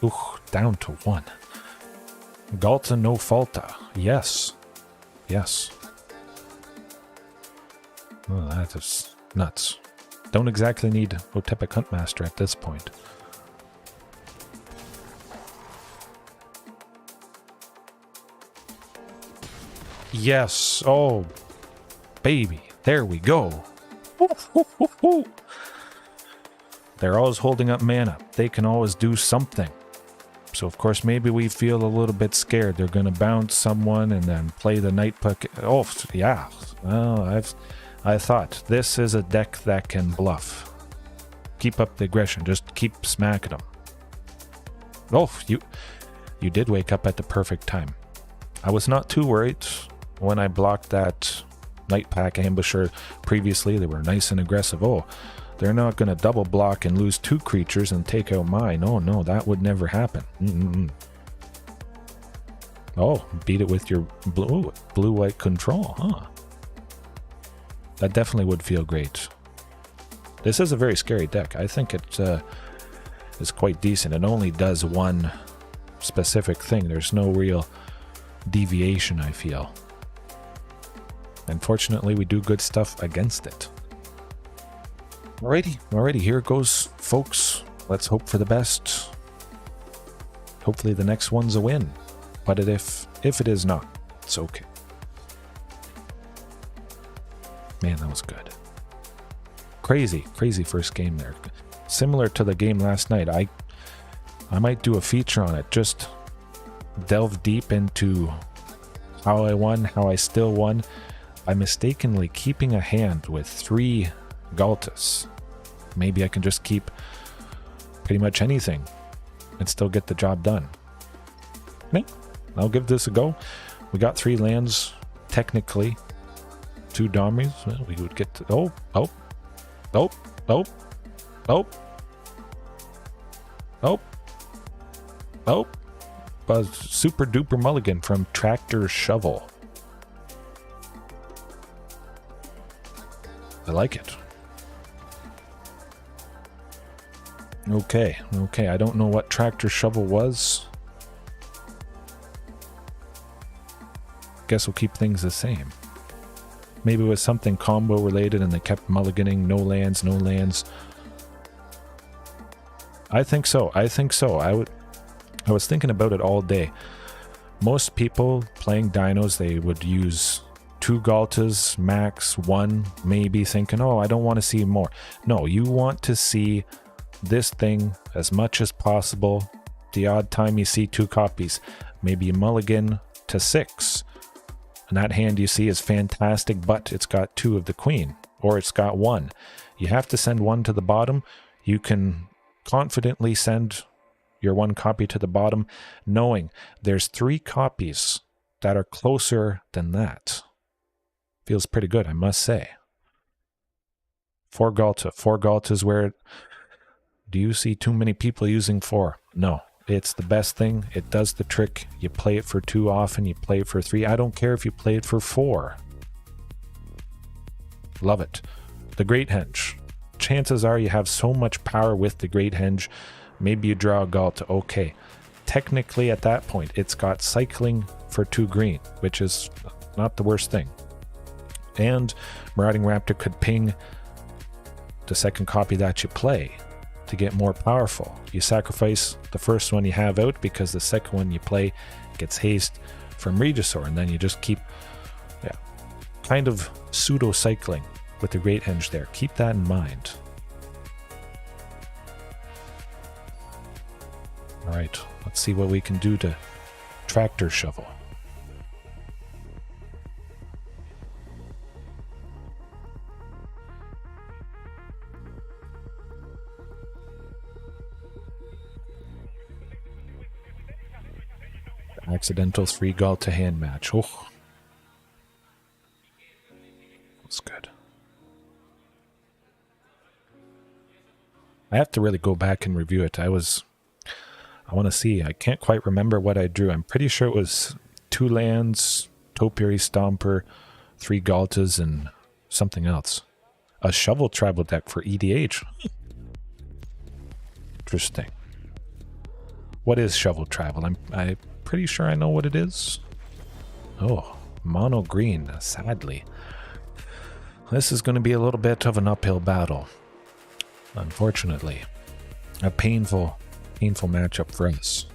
[SPEAKER 1] Ooh, down to 1. Ghalta no falta. Yes. Yes. Oh, that is nuts. Don't exactly need Otepic Huntmaster at this point. Yes. Oh, baby. There we go. They're always holding up mana. They can always do something. So, of course, maybe we feel a little bit scared. They're going to bounce someone and then play the Nightpack. Oh, yeah. Well, I thought this is a deck that can bluff. Keep up the aggression. Just keep smacking them. Oh, you did wake up at the perfect time. I was not too worried when I blocked that Nightpack Ambusher previously. They were nice and aggressive. Oh, they're not going to double block and lose 2 creatures and take out mine. Oh, no, that would never happen. Oh, beat it with your blue-white control, huh? That definitely would feel great. This is a very scary deck. I think it is quite decent. It only does one specific thing. There's no real deviation, I feel. Unfortunately, we do good stuff against it. Alrighty, here it goes, folks. Let's hope for the best. Hopefully the next one's a win. But if it is not, it's okay. Man, that was good. Crazy first game there. Similar to the game last night. I might do a feature on it. Just delve deep into how I won, how I still won. by mistakenly keeping a hand with 3 Ghaltas. Maybe I can just keep pretty much anything and still get the job done. Okay, I'll give this a go. We got 3 lands, technically. 2 Domries. Well, we would get to... Oh. A super duper mulligan from Tractor Shovel. I like it. Okay. I don't know what Tractor Shovel was. Guess we'll keep things the same. Maybe it was something combo related and they kept mulliganing. No lands. I think so. I was thinking about it all day. Most people playing dinos, they would use 2 Ghaltas, max 1, maybe, thinking, oh, I don't want to see more. No, you want to see this thing as much as possible. The odd time you see 2 copies, maybe a mulligan to 6. And that hand you see is fantastic, but it's got 2 of the queen, or it's got 1. You have to send 1 to the bottom. You can confidently send your 1 copy to the bottom, knowing there's 3 copies that are closer than that. Feels pretty good, I must say. 4 Ghalta. 4 Ghalta is where... Do you see too many people using 4? No. It's the best thing. It does the trick. You play it for 2 often. You play it for 3. I don't care if you play it for 4. Love it. The Great Henge. Chances are you have so much power with the Great Henge. Maybe you draw a Ghalta. Okay. Technically, at that point, it's got cycling for 2 green, which is not the worst thing. And Marauding Raptor could ping the second copy that you play to get more powerful. You sacrifice the first one you have out because the second one you play gets haste from Regisaur, and then you just keep kind of pseudo-cycling with the Great Henge there. Keep that in mind. Alright, let's see what we can do to Tractor Shovel. Accidental 3 Ghalta hand match. Oh, that's good. I have to really go back and review it. I want to see. I can't quite remember what I drew. I'm pretty sure it was 2 lands, Topiary Stomper, 3 Ghaltas, and something else. A Shovel Tribal deck for EDH. Interesting. What is Shovel Tribal? I'm pretty sure I know what it is. Oh, mono green, sadly. This is going to be a little bit of an uphill battle. Unfortunately. A painful matchup for us.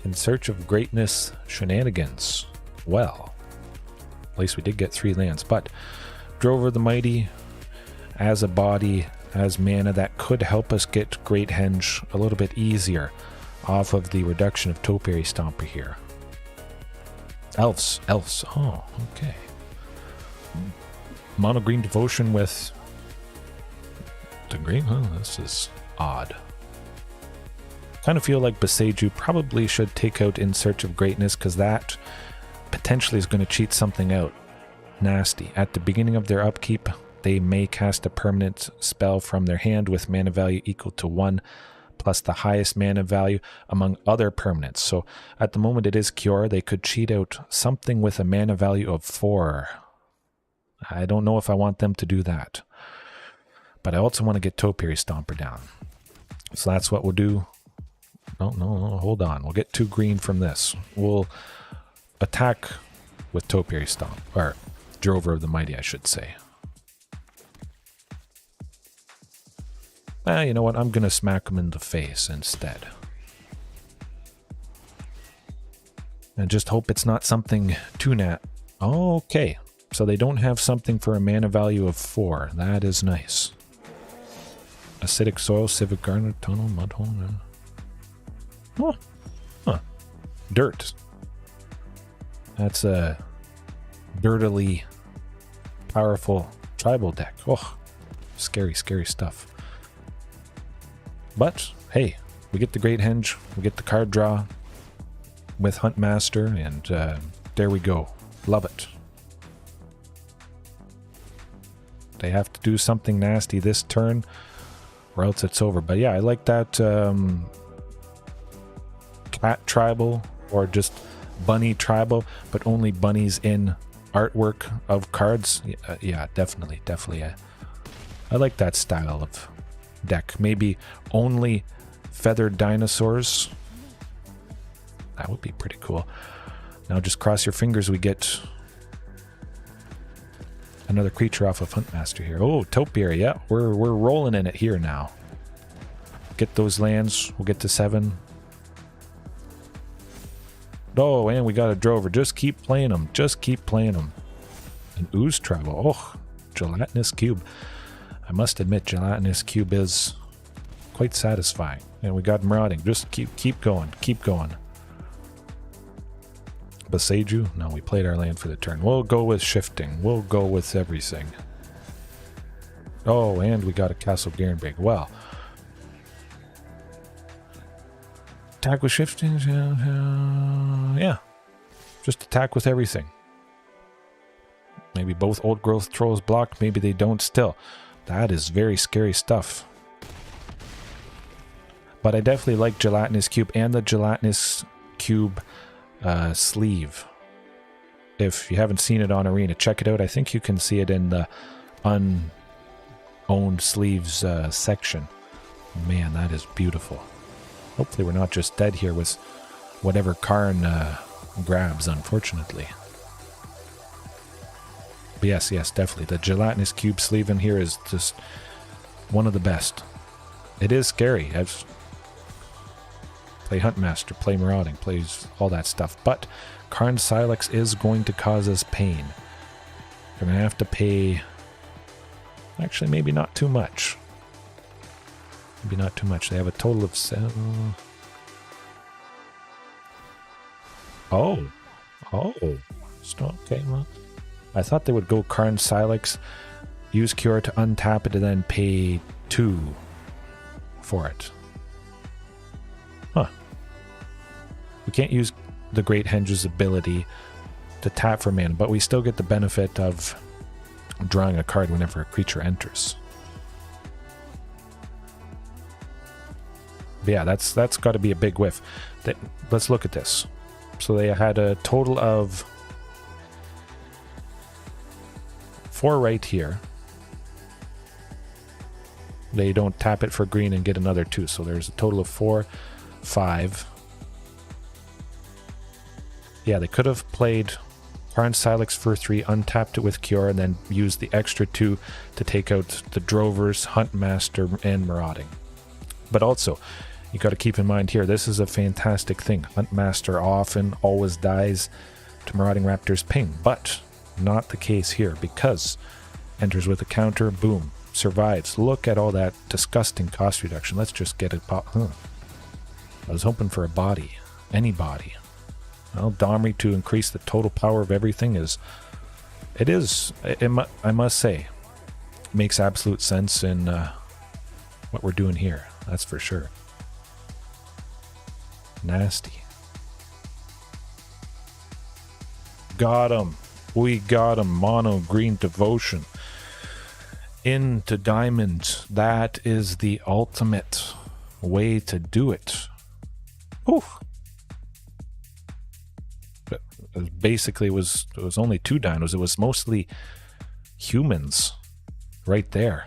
[SPEAKER 1] In Search of Greatness shenanigans. Well, at least we did get 3 lands, but Drover the Mighty as a body, as mana, that could help us get Great Henge a little bit easier off of the reduction of Topiary Stomper here. Elves. Oh, okay. Mono green devotion with the green? Oh, this is odd. Kind of feel like Boseiju probably should take out In Search of Greatness, because that potentially is going to cheat something out nasty. At the beginning of their upkeep, they may cast a permanent spell from their hand with mana value equal to 1 plus the highest mana value among other permanents. So at the moment it is Cure. They could cheat out something with a mana value of 4. I don't know if I want them to do that. But I also want to get Topiary Stomper down. So that's what we'll do. No, hold on. We'll get 2 green from this. We'll attack with Topiary Stomp. Or Drover of the Mighty, I should say. You know what? I'm going to smack him in the face instead. And just hope it's not something too nat. Okay. So they don't have something for a mana value of 4. That is nice. Acidic soil, civic garnet, tunnel, mudhole. Oh. Huh. Dirt. That's a dirtily powerful tribal deck. Oh, scary, scary stuff. But, hey, we get the Great Henge, we get the card draw with Huntmaster, and there we go. Love it. They have to do something nasty this turn, or else it's over. But yeah, I like that cat tribal, or just bunny tribal, but only bunnies in artwork of cards. Yeah, definitely. I like that style of deck. Maybe only feathered dinosaurs. That would be pretty cool. Now just cross your fingers we get another creature off of Huntmaster here. Oh, Topiary, yeah, we're rolling in it here now. Get those lands, we'll get to 7. Oh, and we got a Drover. Just keep playing them. Just keep playing them. An Ooze Tribal. Oh, Gelatinous Cube. I must admit, Gelatinous Cube is quite satisfying. And we got Marauding. Just keep going. Keep going. Boseiju? No, we played our land for the turn. We'll go with Shifting. We'll go with everything. Oh, and we got a Castle Garenbrig. Well. Attack with Shifting? Yeah. Just attack with everything. Maybe both Old Growth Trolls block. Maybe they don't still. That is very scary stuff. But I definitely like Gelatinous Cube and the Gelatinous Cube sleeve. If you haven't seen it on Arena, check it out. I think you can see it in the unowned sleeves section. Man, that is beautiful. Hopefully we're not just dead here with whatever Karn grabs, unfortunately. But yes, definitely. The Gelatinous Cube sleeve in here is just one of the best. It is scary. I've play Huntmaster, play Marauding, plays all that stuff. But Karn Silex is going to cause us pain. We're going to have to pay... Actually, maybe not too much. Maybe not too much. They have a total of 7... Oh. Okay, well... I thought they would go Karn Silex, use Cure to untap it, and then pay 2 for it. Huh. We can't use the Great Henge's ability to tap for mana, but we still get the benefit of drawing a card whenever a creature enters. But yeah, that's got to be a big whiff. Let's look at this. So they had a total of 4 right here. They don't tap it for green and get another 2, so there's a total of 4, 5. Yeah, they could have played Karn Silex for 3, untapped it with Cure, and then used the extra 2 to take out the Drovers, Huntmaster, and Marauding. But also, you got to keep in mind here, this is a fantastic thing. Huntmaster often always dies to Marauding Raptor's ping, but not the case here, because enters with a counter, boom, survives. Look at all that disgusting cost reduction. Let's just get it. I was hoping for a body, any body. Well, Domri to increase the total power of everything I must say, makes absolute sense in what we're doing here. That's for sure. Nasty. Got him. We got him. Mono green devotion. Into diamonds. That is the ultimate way to do it. Oof. Basically, it was only 2 dinos. It was mostly humans right there.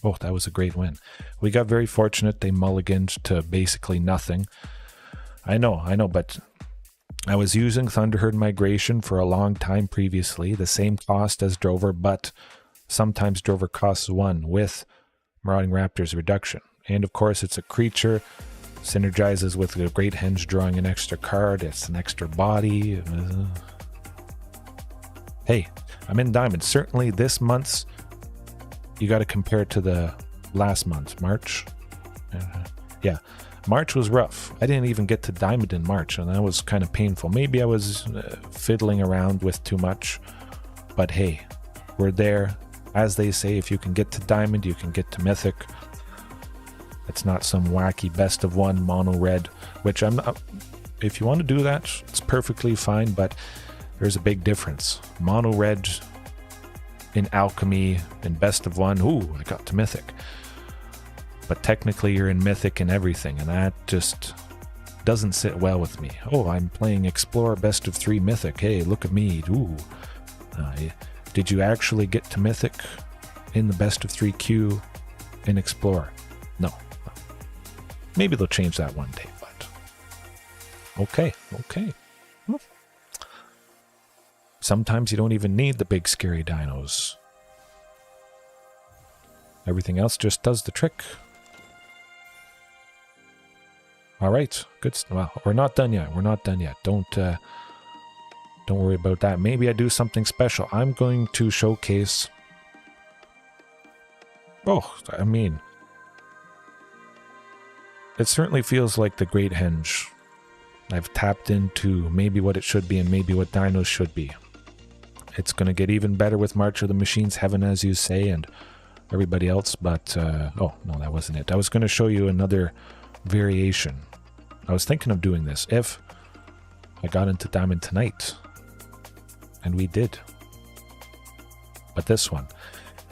[SPEAKER 1] Oh, that was a great win. We got very fortunate. They mulliganed to basically nothing. I know, but I was using Thunderherd Migration for a long time previously. The same cost as Drover, but sometimes Drover costs 1 with Marauding Raptor's reduction. And of course, it's a creature. Synergizes with the Great Henge drawing an extra card. It's an extra body. Hey, I'm in Diamond. Certainly this month's, you got to compare it to the last month, March. Yeah, March was rough. I didn't even get to Diamond in March, and that was kind of painful. Maybe I was fiddling around with too much, but hey, we're there. As they say, if you can get to Diamond, you can get to Mythic. It's not some wacky best of one mono red, which I'm not. If you want to do that, it's perfectly fine, but there's a big difference. Mono red in Alchemy and best of one. Ooh, I got to Mythic. But technically you're in Mythic and everything, and that just doesn't sit well with me. Oh, I'm playing Explorer best of 3 Mythic. Hey, look at me. Ooh. Did you actually get to Mythic in the best of 3 queue in Explorer? No. Maybe they'll change that one day, but okay. Sometimes you don't even need the big scary dinos. Everything else just does the trick. All right, good. Well, we're not done yet. Don't worry about that. Maybe I do something special. I'm going to showcase. Oh, I mean, it certainly feels like the Great Henge. I've tapped into maybe what it should be and maybe what dinos should be. It's going to get even better with March of the Machines, Heaven as you say, and everybody else, but oh no, that wasn't it. I was going to show you another variation. I was thinking of doing this if I got into Diamond tonight, and we did. But this one,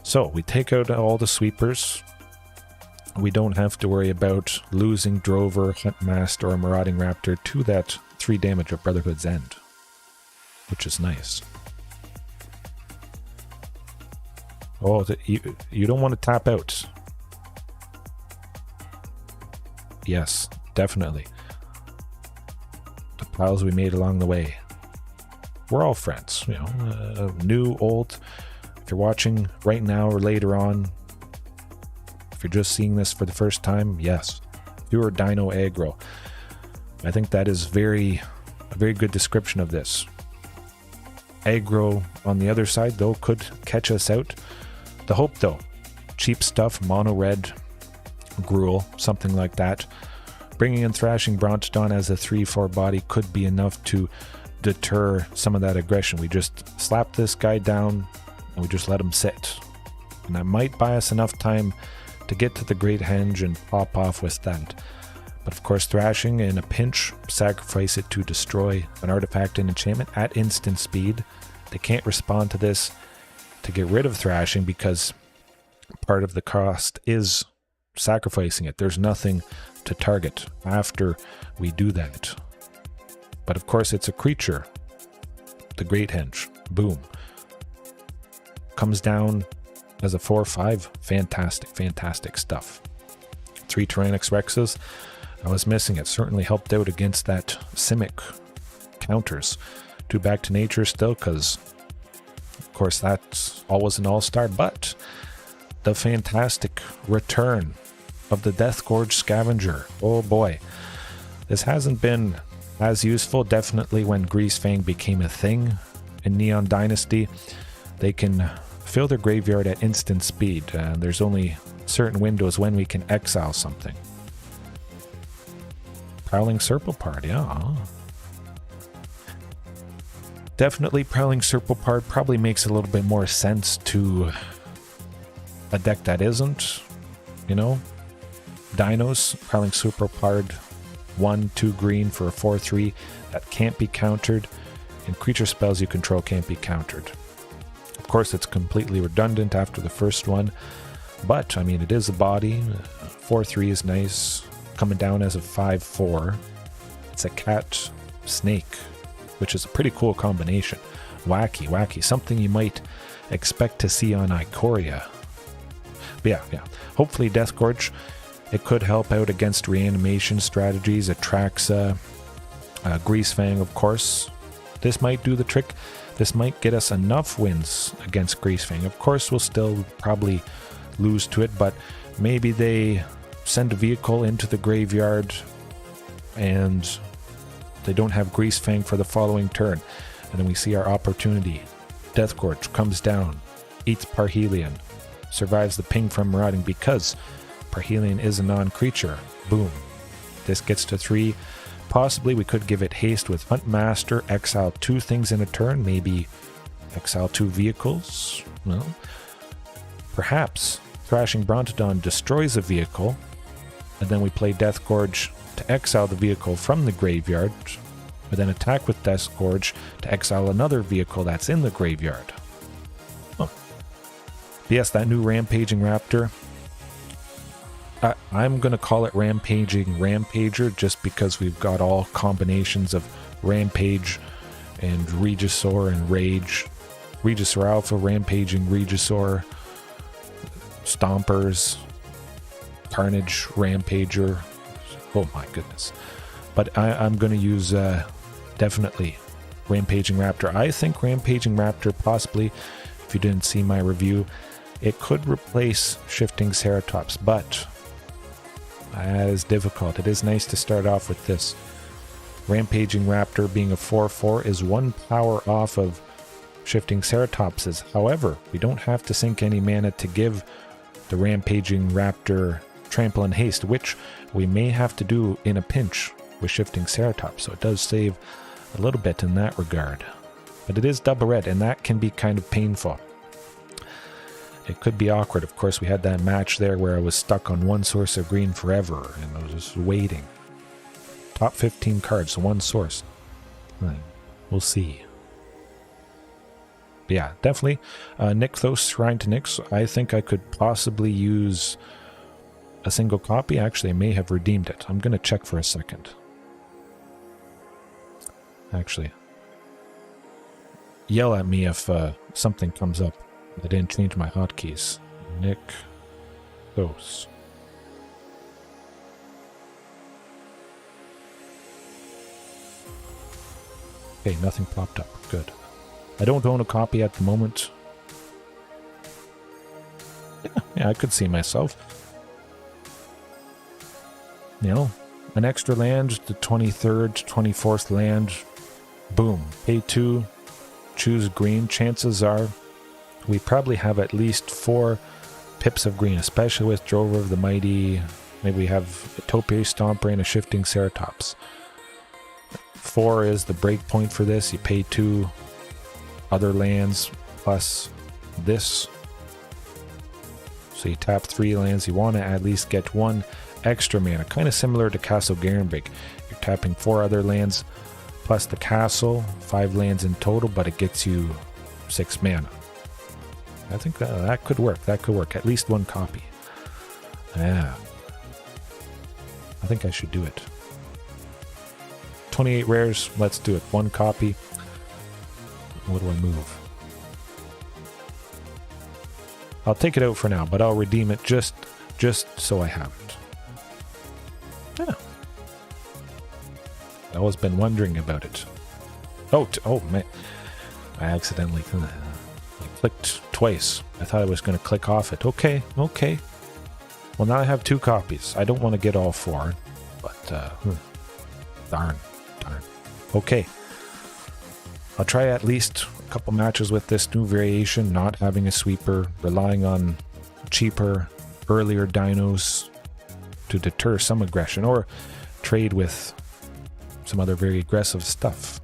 [SPEAKER 1] so we take out all the sweepers. We don't have to worry about losing Drover, Huntmaster, or Marauding Raptor to that 3 damage of Brotherhood's End, which is nice. Oh, you don't want to tap out. Yes, definitely. The piles we made along the way. We're all friends, you know, new, old. If you're watching right now or later on, if you're just seeing this for the first time, yes, pure dino aggro. I think that is a very good description of this. Aggro on the other side, though, could catch us out. The hope, though, cheap stuff, mono red, Gruul, something like that. Bringing in Thrashing Brontodon as a 3/4 body could be enough to deter some of that aggression. We just slap this guy down and we just let him sit. And that might buy us enough time to get to the Great Henge and pop off with that. But of course, Thrashing in a pinch, sacrifice it to destroy an artifact and enchantment at instant speed. They can't respond to this to get rid of Thrashing because part of the cost is sacrificing it. There's nothing to target after we do that. But of course, it's a creature. The Great Henge. Boom. Comes down as a 4/5. Fantastic stuff. 3 Tyrannix Rexes. I was missing it. Certainly helped out against that Simic counters. 2 Back to Nature still, because of course that's always an all-star, but the fantastic return of the Death Gorge Scavenger. Oh boy. This hasn't been as useful, definitely when Greasefang became a thing in Neon Dynasty. They can fill their graveyard at instant speed. There's only certain windows when we can exile something. Prowling Serpapard, yeah. Definitely Prowling Serpapard probably makes a little bit more sense to a deck that isn't, you know, Dinos. Prowling Serpapard, 1/2 green for a 4/3 that can't be countered, and creature spells you control can't be countered. Of course, it's completely redundant after the first one, but I mean, it is a body. 4/3 is nice. Coming down as a 5/4. It's a cat snake, which is a pretty cool combination. Wacky. Something you might expect to see on Ikoria. But yeah. Hopefully Death Gorge, it could help out against reanimation strategies. Atraxa, Greasefang, of course. This might do the trick. This might get us enough wins against Greasefang. Of course, we'll still probably lose to it, but maybe they send a vehicle into the graveyard and they don't have Grease Fang for the following turn. And then we see our opportunity. Deathgorge comes down, eats Parhelion, survives the ping from Marauding because Parhelion is a non-creature. Boom. This gets to 3. Possibly we could give it haste with Huntmaster, exile 2 things in a turn, maybe exile 2 vehicles. Well, perhaps Thrashing Brontodon destroys a vehicle, and then we play Deathgorge to exile the vehicle from the graveyard, but then attack with Deathgorge to exile another vehicle that's in the graveyard. Oh. Yes, that new Rampaging Raptor. I'm going to call it Rampaging Rampager just because we've got all combinations of Rampage and Regisaur and Rage. Regisaur Alpha, Rampaging Regisaur, Stompers, Carnage, Rampager. Oh my goodness. But I'm going to use definitely Rampaging Raptor. I think Rampaging Raptor possibly, if you didn't see my review, it could replace Shifting Ceratops, but that is difficult. It is nice to start off with this. Rampaging Raptor being a 4/4 is 1 power off of Shifting Ceratopses. However, we don't have to sink any mana to give the Rampaging Raptor Trample and Haste, which we may have to do in a pinch with Shifting Ceratops, so it does save a little bit in that regard. But it is double red, and that can be kind of painful. It could be awkward. Of course, we had that match there where I was stuck on 1 source of green forever, and I was just waiting. Top 15 cards, 1 source. We'll see. But yeah, definitely. Nykthos, Shrine to Nyx. I think I could possibly use a single copy. Actually, I may have redeemed it. I'm going to check for a second. Actually, yell at me if something comes up. I didn't change my hotkeys. Nykthos. Okay, nothing popped up. Good. I don't own a copy at the moment. Yeah, I could see myself. You know, an extra land, the 23rd, 24th land. Boom. Pay 2, choose green. Chances are we probably have at least 4 pips of green, especially with Drover of the Mighty. Maybe we have a Topiary Stomper and a Shifting Ceratops. 4 is the break point for this. You pay 2 other lands plus this. So you tap 3 lands. You want to at least get 1 extra mana, kind of similar to Castle Garenbrig. You're tapping 4 other lands plus the castle, 5 lands in total, but it gets you 6 mana. I think that could work. That could work. At least 1 copy. Yeah. I think I should do it. 28 rares. Let's do it. 1 copy. What do I move? I'll take it out for now, but I'll redeem it just so I have it. Yeah. I've always been wondering about it. Oh man. I accidentally clicked twice. I thought I was going to click off it. Okay. Well, now I have 2 copies. I don't want to get all 4, but darn. Okay. I'll try at least a couple matches with this new variation, not having a sweeper, relying on cheaper, earlier dinos to deter some aggression, or trade with some other very aggressive stuff.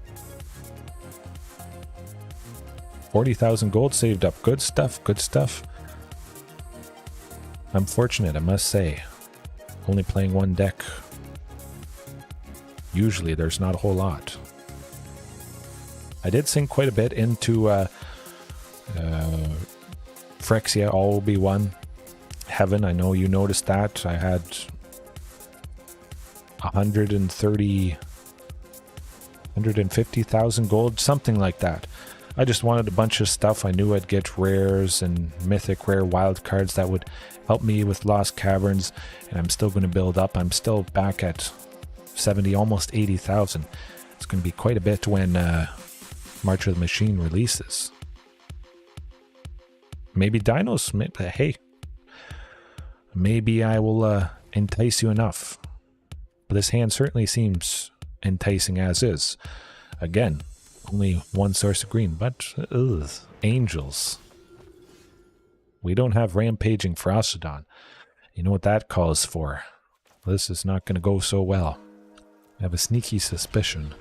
[SPEAKER 1] 40,000 gold saved up. Good stuff. I'm fortunate, I must say. Only playing 1 deck. Usually there's not a whole lot. I did sink quite a bit into Phyrexia, all will be one. Heaven, I know you noticed that. I had 150,000 gold, something like that. I just wanted a bunch of stuff. I knew I'd get rares and mythic rare wild cards that would help me with Lost Caverns, and I'm still going to build up. I'm still back at 70, almost 80,000. It's going to be quite a bit when March of the Machine releases. Maybe Dinos, hey. Maybe I will entice you enough. But this hand certainly seems enticing as is. Again, only one source of green, but Angels. We don't have Rampaging Frostodon. You know what that calls for. This is not going to go so well. I have a sneaky suspicion.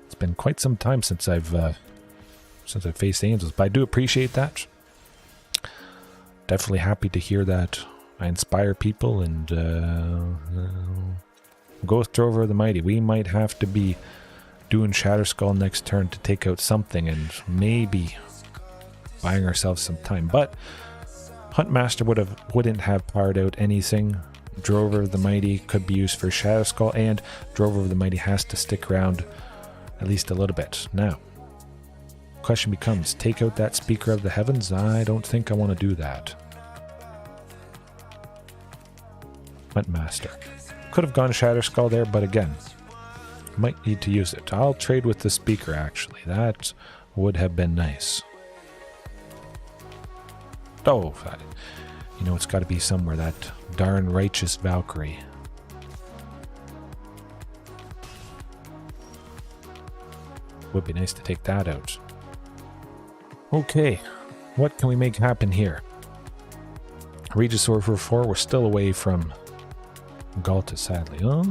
[SPEAKER 1] It's been quite some time since I've faced Angels, but I do appreciate that. Definitely happy to hear that I inspire people, and go with Drover the Mighty. We might have to be doing Shatterskull next turn to take out something, and maybe buying ourselves some time. But Huntmaster wouldn't have powered out anything. Drover of the Mighty could be used for Shatterskull, and Drover of the Mighty has to stick around at least a little bit. Now, question becomes, take out that Speaker of the Heavens? I don't think I want to do that. Huntmaster. Could have gone Shatterskull there, but again, might need to use it. I'll trade with the Speaker, actually. That would have been nice. Oh, you know, it's got to be somewhere, that darn Righteous Valkyrie. Would be nice to take that out. Okay, what can we make happen here? Regisaur for 4, we're still away from Ghalta, sadly. Oh,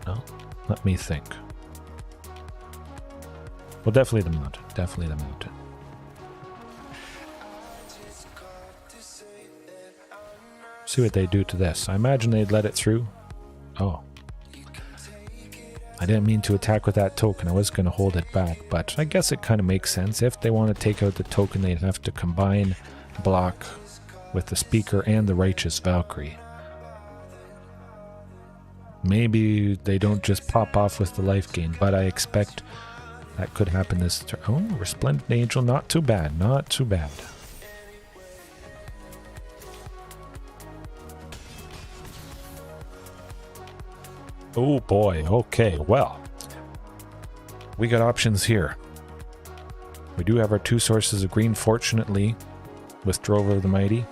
[SPEAKER 1] no, let me think. Well, definitely the mountain. Definitely the mountain. See what they do to this. I imagine they'd let it through. Oh. I didn't mean to attack with that token. I was going to hold it back, but I guess it kind of makes sense. If they want to take out the token, they'd have to combine block with the Speaker and the Righteous Valkyrie. Maybe they don't just pop off with the life gain, but I expect that could happen this turn. Oh, Resplendent Angel, not too bad, not too bad. Oh boy, okay, well, we got options here. We do have our 2 sources of green, fortunately, with Drover of the Mighty.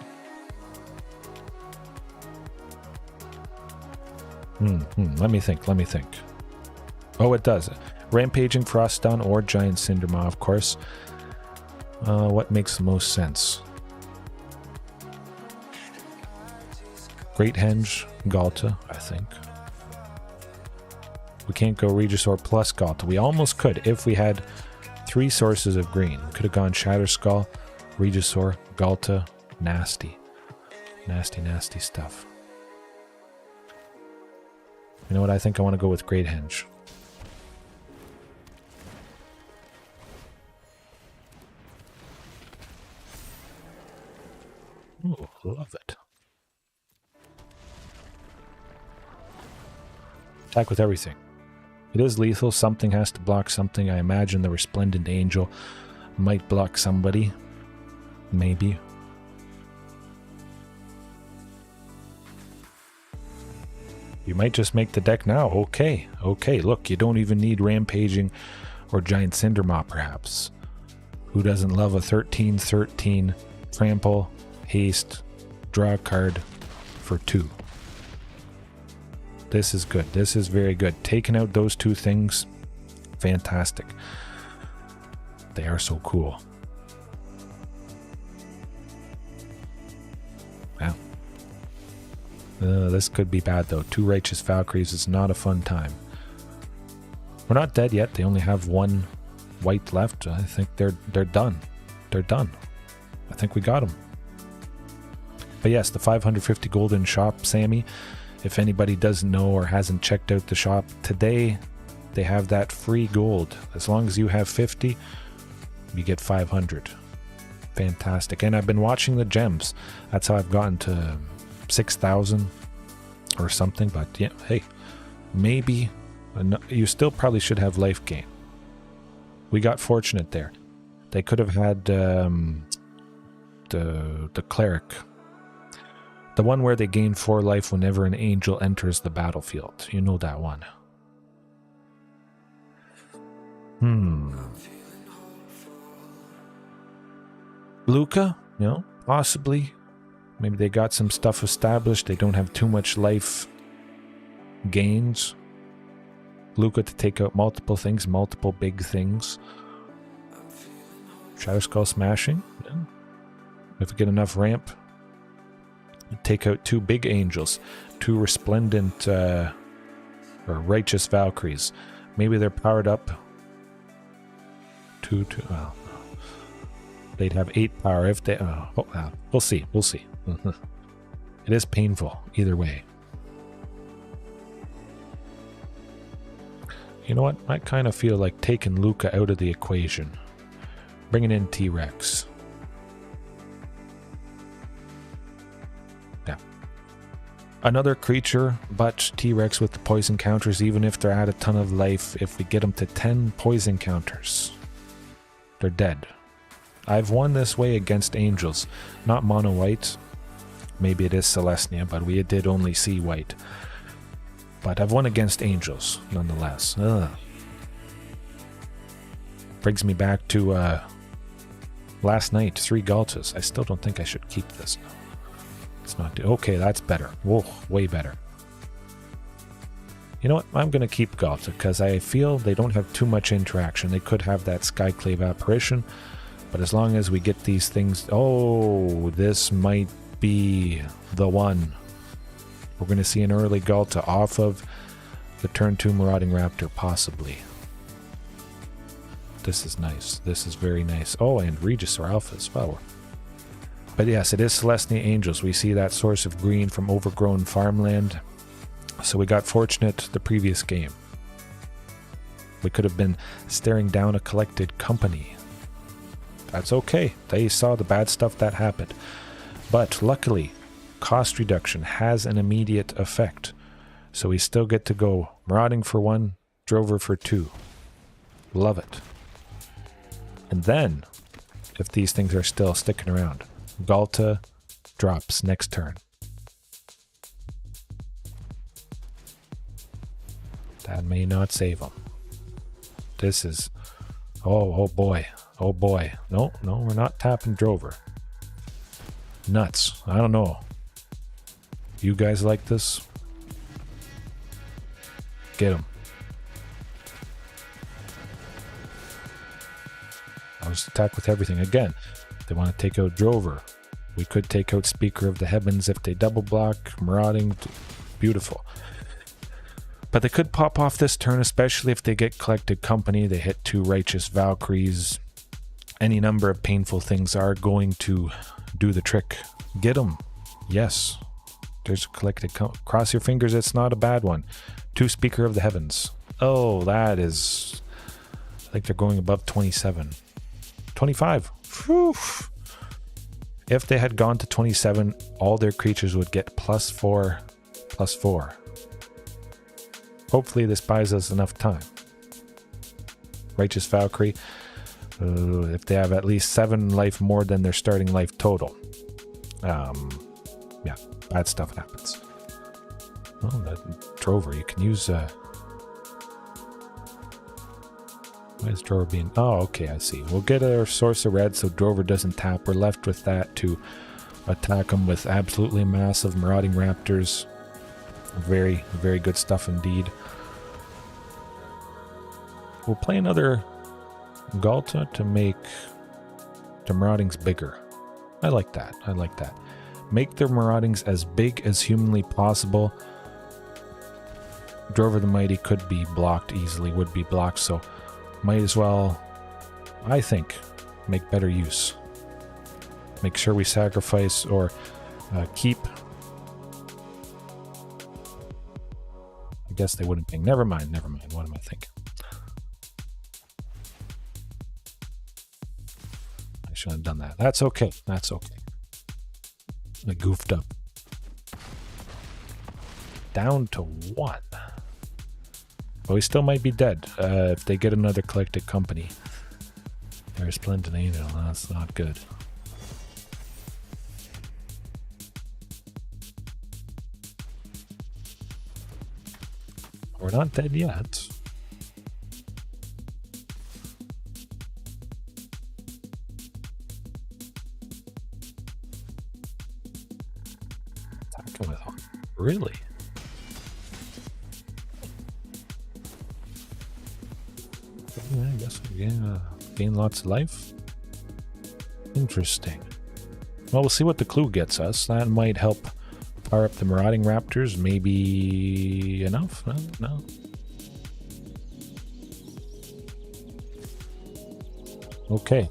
[SPEAKER 1] Let me think. Oh, it does. Rampaging Frostodon or Giant Cindermaw, of course. What makes the most sense? Great Henge, Ghalta, I think. We can't go Regisaur plus Ghalta. We almost could if we had 3 sources of green. We could have gone Shatterskull, Regisaur, Ghalta. Nasty. Nasty stuff. You know what? I think I want to go with Great Henge. Ooh, love it. Attack with everything. It is lethal. Something has to block something. I imagine the Resplendent Angel might block somebody. Maybe. You might just make the deck now. Okay, look, you don't even need Rampaging or Giant Cindermaw, perhaps. Who doesn't love a 13/13 trample, haste, draw a card for 2? This is good. This is very good. Taking out those 2 things, fantastic. They are so cool. Wow. This could be bad, though. 2 Righteous Valkyries is not a fun time. We're not dead yet. They only have 1 white left. I think they're done. They're done. I think we got them. But yes, the 550 gold in shop, Sammy. If anybody doesn't know or hasn't checked out the shop, today they have that free gold. As long as you have 50, you get 500. Fantastic. And I've been watching the gems. That's how I've gotten to 6,000 or something. But yeah, hey, maybe you still probably should have life gain. We got fortunate there. They could have had the cleric. The one where they gain 4 life whenever an angel enters the battlefield. You know that one. Luca, you know, possibly. Maybe they got some stuff established. They don't have too much life gains. Luca to take out multiple things, multiple big things. Shadow Skull Smashing. Yeah. If we get enough ramp, take out 2 big angels, 2 resplendent or righteous Valkyries. Maybe they're powered up. 2, well, they'd have 8 power if they. We'll see. We'll see. It is painful either way. You know what? I kind of feel like taking Luca out of the equation, bringing in T-Rex. Yeah. Another creature, but T-Rex with the poison counters, even if they're at a ton of life, if we get them to 10 poison counters, they're dead. I've won this way against angels, not mono white. Maybe it is Selesnya, but we did only see white. But I've won against angels, nonetheless. Brings me back to last night, 3 Ghaltas. I still don't think I should keep this. It's not... Okay, that's better. Whoa, way better. You know what? I'm going to keep Ghalta, because I feel they don't have too much interaction. They could have that Skyclave apparition, but as long as we get these things... Oh, this might be the one. We're going to see an early Ghalta off of the turn 2 Marauding Raptor, possibly. This is nice. This is very nice. Oh, and Regis or Alpha as well. But yes, it is Selesnya Angels. We see that source of green from overgrown farmland. So we got fortunate the previous game. We could have been staring down a collected company. That's okay. They saw the bad stuff that happened. But luckily, cost reduction has an immediate effect. So we still get to go Marauding for 1, Drover for 2. Love it. And then, if these things are still sticking around, Ghalta drops next turn. That may not save them. This is... Oh boy. Oh boy. No, we're not tapping Drover. Nuts. I don't know. You guys like this? Get him. I'll just attack with everything. Again, they want to take out Drover. We could take out Speaker of the Heavens if they double block. Marauding. Beautiful. But they could pop off this turn, especially if they get collected company. They hit 2 righteous Valkyries. Any number of painful things are going to do the trick. Get them. Yes. There's a collected cross your fingers, it's not a bad one. 2 Speaker of the Heavens. Oh, that is... I think they're going above 27. 25. Whew. If they had gone to 27, all their creatures would get +4/+4. Hopefully this buys us enough time. Righteous Valkyrie. If they have at least 7 life more than their starting life total. Yeah, bad stuff happens. Oh, that Drover, you can use... Why is Drover being... Oh, okay, I see. We'll get our source of red so Drover doesn't tap. We're left with that to attack him with absolutely massive Marauding Raptors. Very, very good stuff indeed. We'll play another Ghalta to make the Maraudings bigger. I like that. I like that. Make their Maraudings as big as humanly possible. Drover the Mighty could be blocked easily, would be blocked, so might as well, I think, make better use. Make sure we sacrifice or keep. I guess they wouldn't ping. Never mind. What am I thinking? I shouldn't have done that. That's okay. I goofed up. Down to 1. But we still might be dead if they get another collected company. There's Splendid Angel. That's not good. We're not dead yet. Packing with really? Yeah, I guess gain lots of life. Interesting. Well, we'll see what the clue gets us. That might help power up the marauding raptors. Maybe enough? No. Okay.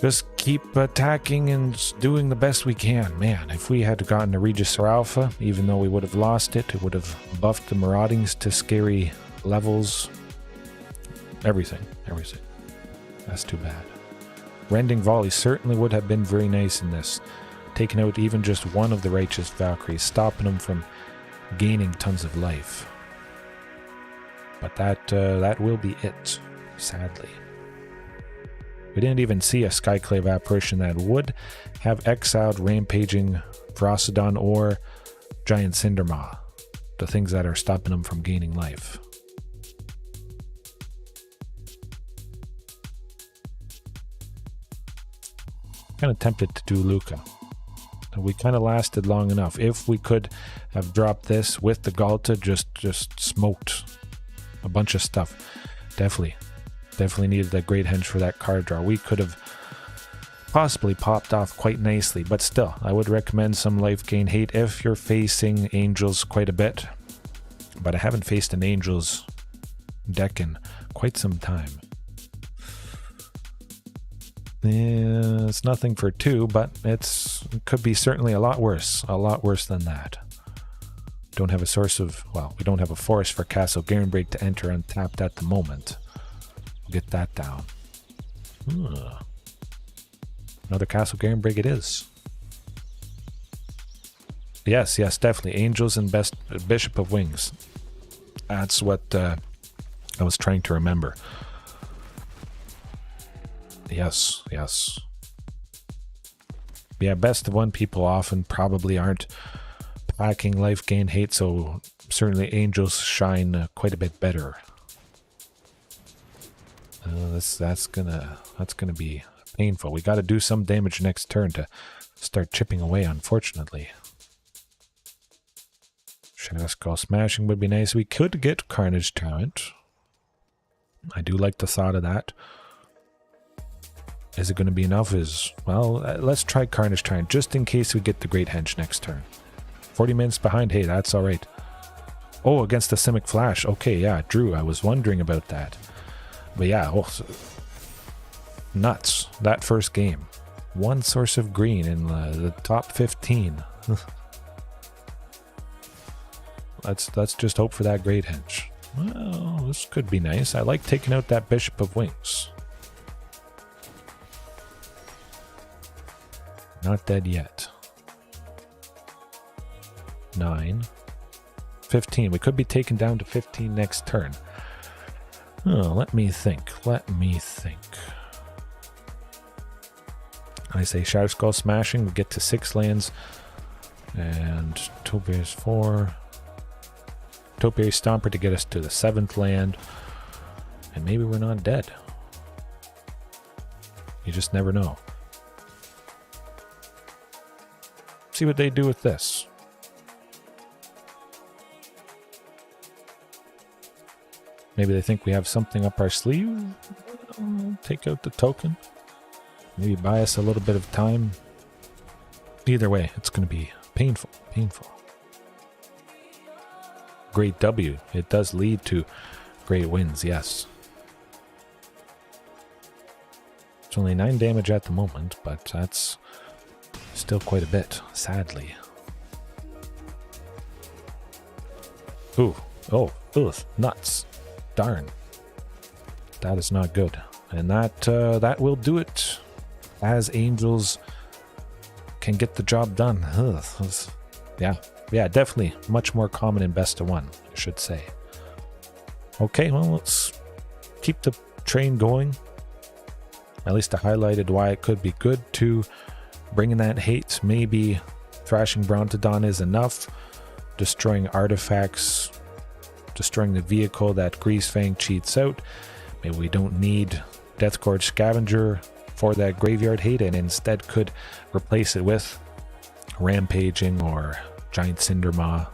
[SPEAKER 1] Just keep attacking and doing the best we can. Man, if we had gotten a Regis or Alpha, even though we would have lost it, it would have buffed the maraudings to scary levels. Everything. That's too bad. Rending Volley certainly would have been very nice in this. Taking out even just one of the Righteous Valkyries, stopping them from gaining tons of life. But that will be it, sadly. We didn't even see a Skyclave apparition that would have exiled Rampaging Ferocidon or Giant Cindermaw, the things that are stopping them from gaining life. Kind of tempted to do Luca. We kind of lasted long enough. If we could have dropped this with the Ghalta, just smoked a bunch of stuff. Definitely needed that Great Henge for that card draw. We could have possibly popped off quite nicely, but still, I would recommend some life gain hate if you're facing Angels quite a bit. But I haven't faced an Angels deck in quite some time. Yeah, it's nothing for 2, but it could be certainly a lot worse than that. Don't have a source of, well, we don't have a force for Castle Garenbreak to enter untapped at the moment. We'll get that down. Another Castle Garenbreak it is. Yes, definitely. Angels and Bishop of Wings. That's what I was trying to remember. Yes. Yeah, best of 1 people often probably aren't packing life gain hate, so certainly Angels shine quite a bit better. That's gonna be painful. We got to do some damage next turn to start chipping away, unfortunately. Shadow Skull Smashing would be nice. We could get Carnage Tyrant. I do like the thought of that. Is it going to be enough? Well, let's try Carnage Tyrant, just in case we get the Great Henge next turn. 40 minutes behind, hey, that's alright. Oh, against the Simic Flash. Okay, yeah, Drew, I was wondering about that. But yeah, nuts. That first game. 1 source of green in the top 15. Let's just hope for that Great Henge. Well, this could be nice. I like taking out that Bishop of Wings. Not dead yet. 9. 15. We could be taken down to 15 next turn. Oh, let me think. I say Shadow Skull Smashing. We get to 6 lands. And Topiary's 4. Topiary Stomper to get us to the 7th land. And maybe we're not dead. You just never know. See what they do with this. Maybe they think we have something up our sleeve. Take out the token. Maybe buy us a little bit of time. Either way, it's going to be painful. Great W. It does lead to great wins, yes. It's only 9 damage at the moment, but that's still quite a bit, sadly. Nuts. Darn. That is not good. And that will do it, as Angels can get the job done. Yeah, definitely much more common in best of 1, I should say. Okay, well, let's keep the train going. At least I highlighted why it could be good to bring in that hate. Maybe Thrashing Brontodon is enough. Destroying artifacts, destroying the vehicle that Greasefang cheats out. Maybe we don't need Deathgorge Scavenger for that graveyard hate and instead could replace it with Rampaging or Giant Cindermaw.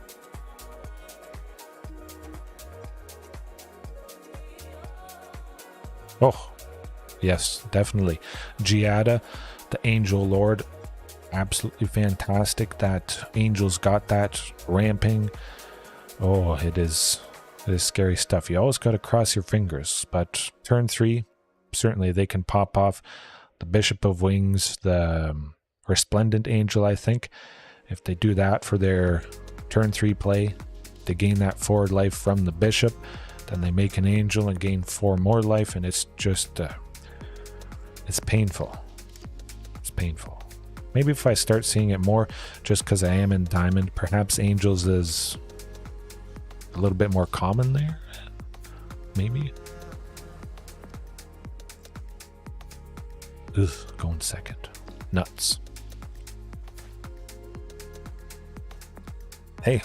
[SPEAKER 1] Oh, yes, definitely. Giada, the Angel Lord, absolutely fantastic. That Angel's got that ramping. Oh, it is scary stuff. You always got to cross your fingers, but turn 3, certainly they can pop off the Bishop of Wings, the Resplendent Angel, I think. If they do that for their turn 3 play, they gain that forward life from the Bishop, then they make an Angel and gain 4 more life, and it's just, it's painful. It's painful. Maybe if I start seeing it more, just because I am in Diamond, perhaps Angels is a little bit more common there. Maybe. Ugh, going second. Nuts. Hey,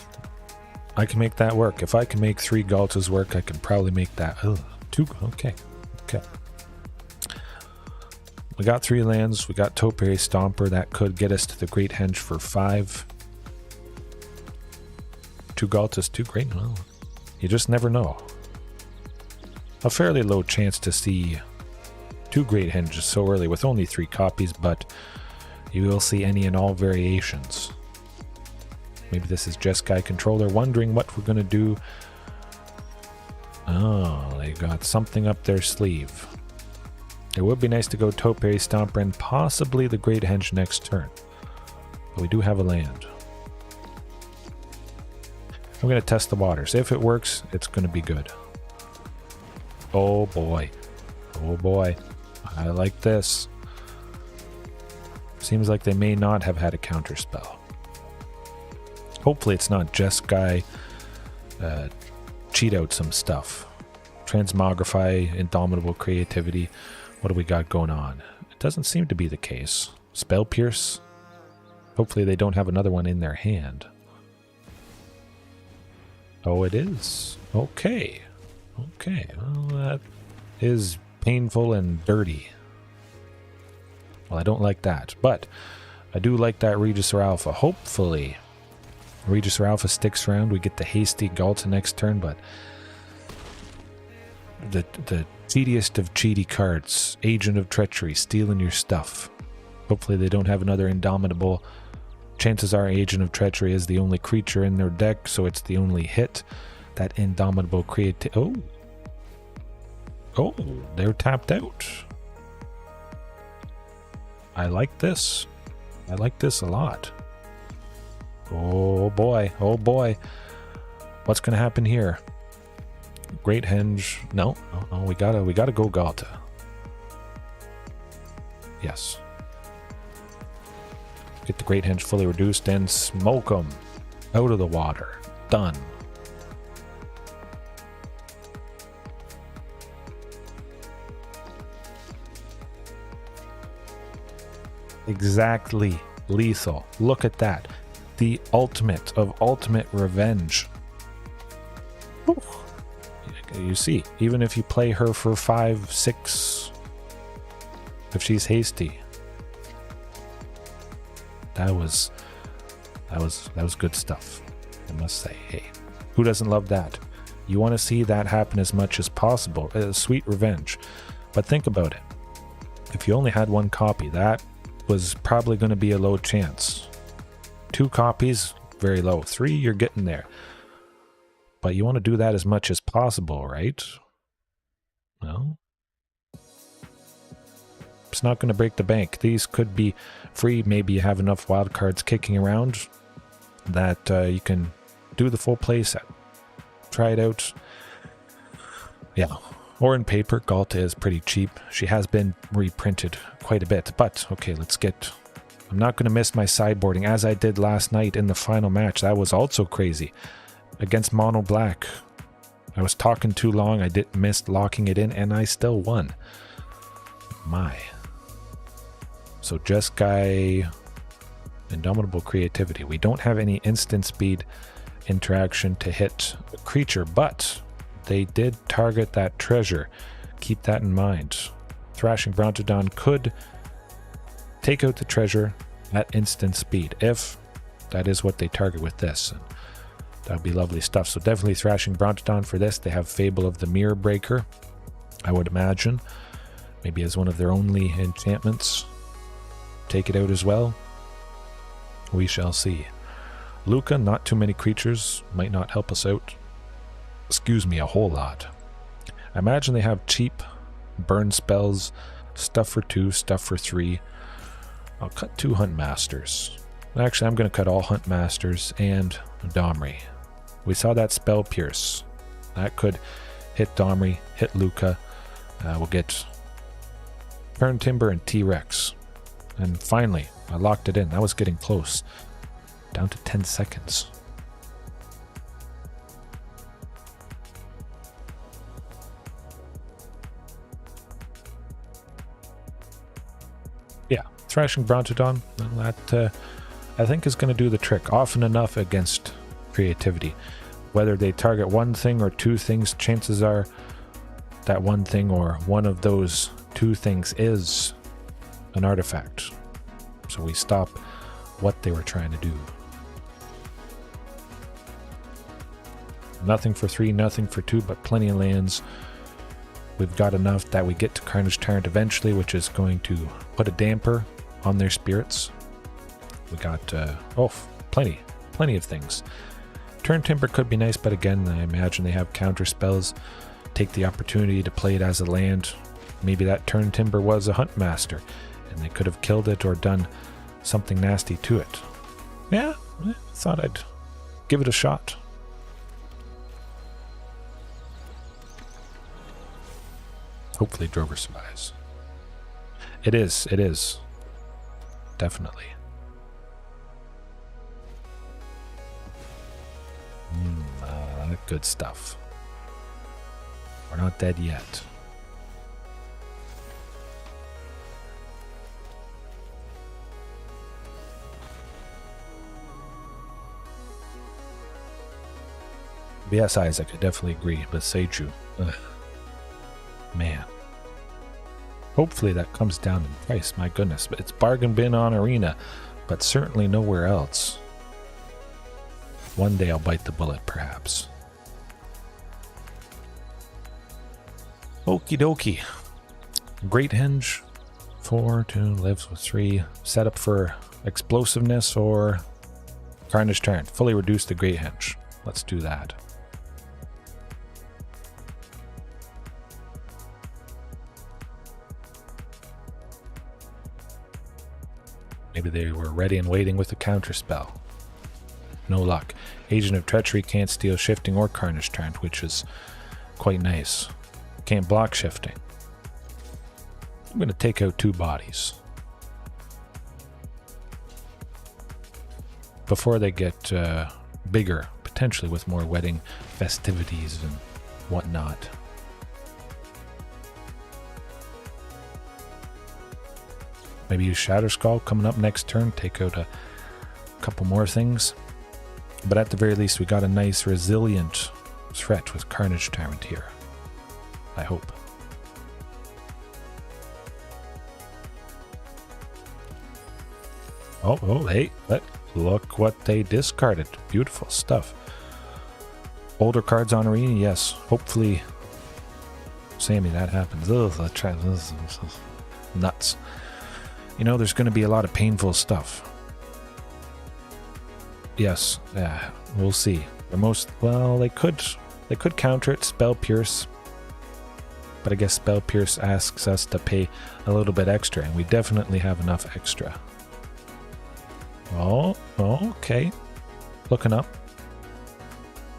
[SPEAKER 1] I can make that work. If I can make 3 Ghaltas work, I can probably make that. Ugh, 2. Okay. Okay. We got 3 lands. We got Topiary Stomper. That could get us to the Great Henge for 5. 2 Ghaltas, 2 Great. Well, you just never know. A fairly low chance to see 2 Great Henges so early with only 3 copies, but you will see any and all variations. Maybe this is Jeskai Controller wondering what we're going to do. Oh, they got something up their sleeve. It would be nice to go Topiary Stomper and possibly the Great Henge next turn. But we do have a land. I'm going to test the waters. If it works, it's going to be good. Oh boy. Oh boy. I like this. Seems like they may not have had a counterspell. Hopefully it's not Jeskai cheat out some stuff. Transmogrify, Indomitable Creativity. What do we got going on? It doesn't seem to be the case. Spell Pierce. Hopefully they don't have another one in their hand. Oh, it is. Okay. Okay. Well, that is painful and dirty. Well, I don't like that. But I do like that Regisaur Alpha. Hopefully Regisaur Alpha sticks around. We get the hasty Ghalta next turn, but the cheatiest of cheaty cards. Agent of Treachery, stealing your stuff. Hopefully they don't have another Indomitable. Chances are Agent of Treachery is the only creature in their deck, so it's the only hit. That Indomitable Oh, they're tapped out. I like this. I like this a lot. Oh boy, oh boy. What's gonna happen here? Great Henge. No, we gotta go Ghalta. Yes. Get the Great Henge fully reduced and smoke them out of the water. Done. Exactly. Lethal. Look at that. The ultimate of ultimate revenge. Ooh. You see, even if you play her for 5, 6, if she's hasty, that was good stuff. I must say, hey, who doesn't love that? You want to see that happen as much as possible. Sweet revenge. But think about it. If you only had 1 copy, that was probably going to be a low chance. 2 copies, very low. 3, you're getting there. But you want to do that as much as possible, right? No? It's not going to break the bank. These could be free. Maybe you have enough wild cards kicking around that you can do the full play set. Try it out. Yeah. Or in paper, Ghalta is pretty cheap. She has been reprinted quite a bit. But, okay, let's get... I'm not going to miss my sideboarding as I did last night in the final match. That was also crazy. Against Mono Black. I was talking too long. I didn't miss locking it in, and I still won. My. So Jeskai, Indomitable Creativity. We don't have any instant speed interaction to hit a creature, but they did target that treasure. Keep that in mind. Thrashing Brontodon could take out the treasure at instant speed if that is what they target with this. And that would be lovely stuff. So definitely Thrashing Brontodon for this. They have Fable of the Mirror Breaker, I would imagine. Maybe as one of their only enchantments. Take it out as well. We shall see. Luca, not too many creatures. Might not help us out. Excuse me, a whole lot. I imagine they have cheap burn spells. Stuff for 2, stuff for 3. I'll cut 2 Hunt Masters. Actually, I'm going to cut all Hunt Masters and Domri. We saw that Spell Pierce. That could hit Domri, hit Luca. We'll get Turn Timber and T-Rex. And finally, I locked it in. That was getting close. Down to 10 seconds. Yeah, Thrashing Brontodon. That I think is going to do the trick often enough against creativity. Whether they target one thing or 2 things, chances are that one thing or one of those 2 things is an artifact. So we stop what they were trying to do. Nothing for 3, nothing for 2, but plenty of lands. We've got enough that we get to Carnage Tyrant eventually, which is going to put a damper on their spirits. We got, plenty of things. Turn Timber could be nice, but again, I imagine they have Counterspells. Take the opportunity to play it as a land. Maybe that Turn Timber was a Hunt Master, and they could have killed it or done something nasty to it. Yeah, I thought I'd give it a shot. Hopefully Drover survives. It is. Definitely. Good stuff. We're not dead yet. Yes, Isaac, I definitely agree, but Seiju, man. Hopefully that comes down in price, my goodness. But it's bargain bin on Arena, but certainly nowhere else. One day I'll bite the bullet, perhaps. Okie dokie. Great Henge. 4, 2, lives with 3. Set up for explosiveness or Carnage Tyrant. Fully reduce the Great Henge. Let's do that. Maybe they were ready and waiting with a counterspell. No luck. Agent of Treachery can't steal Shifting or Carnage Tyrant, which is quite nice. Can't block Shifting. I'm going to take out 2 bodies. Before they get bigger, potentially with more wedding festivities and whatnot. Maybe use Shatter Skull coming up next turn, take out a couple more things. But at the very least, we got a nice resilient threat with Carnage Tyrant here. I hope. Oh, hey, look what they discarded. Beautiful stuff. Older cards on Arena, yes. Hopefully, Sammy, that happens. Ugh, nuts. You know, there's going to be a lot of painful stuff. Yes, yeah, we'll see. They could counter it, Spell Pierce. But I guess Spell Pierce asks us to pay a little bit extra, and we definitely have enough extra. Oh, okay. Looking up.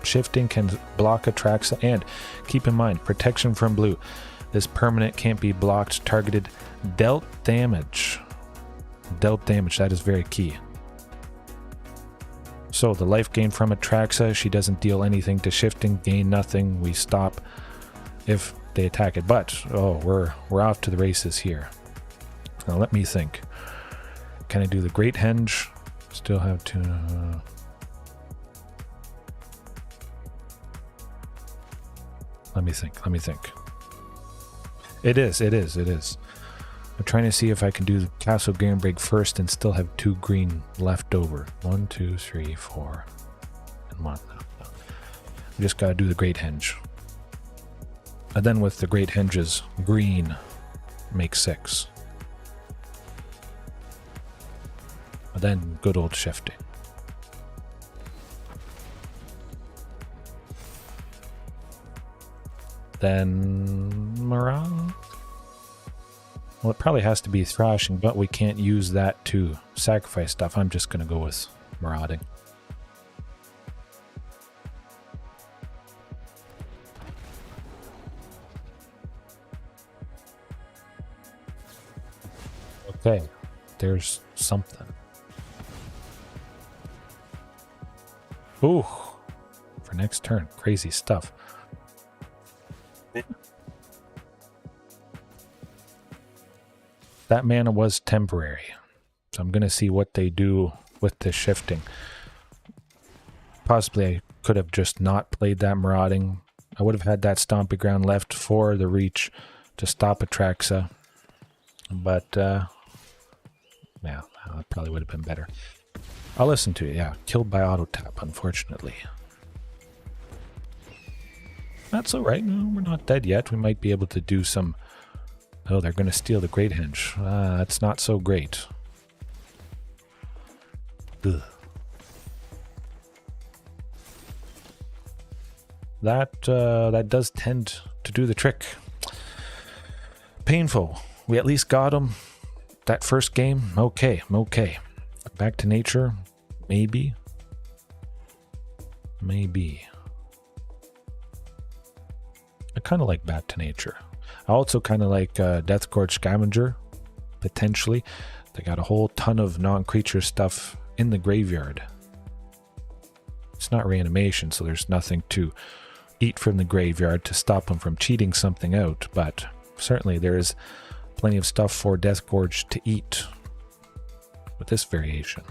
[SPEAKER 1] Shifting can block Atraxa, and keep in mind, protection from blue. This permanent can't be blocked, targeted, dealt damage. Dealt damage, that is very key. So the life gain from Atraxa, she doesn't deal anything to Shifting, gain nothing, we stop if they attack it. But, we're off to the races here. Now let me think. Can I do the Great Henge? Still have to... Let me think. It is. I'm trying to see if I can do the Castle Garenbrig first and still have 2 green left over. 1, 2, 3, 4, and 1. No. We just gotta do the Great Henge. And then with the Great Henges, green makes 6. And then good old shifting. Then Morale. Well, it probably has to be Thrashing, but we can't use that to sacrifice stuff. I'm just going to go with Marauding. Okay, there's something. Ooh, for next turn, crazy stuff. That mana was temporary, so I'm going to see what they do with this shifting. Possibly I could have just not played that Marauding. I would have had that Stomping Ground left for the reach to stop Atraxa. But, yeah, that probably would have been better. I'll listen to it, yeah. Killed by auto tap, unfortunately. That's alright, no, we're not dead yet. We might be able to do some... Oh, they're going to steal the Great Henge. That's not so great. Ugh. That does tend to do the trick. Painful. We at least got him. That first game, okay. Back to nature, maybe. I kind of like back to nature. I also kind of like Deathgorge Scavenger, potentially. They got a whole ton of non-creature stuff in the graveyard. It's not reanimation, so there's nothing to eat from the graveyard to stop them from cheating something out, but certainly there is plenty of stuff for Deathgorge to eat with this variation.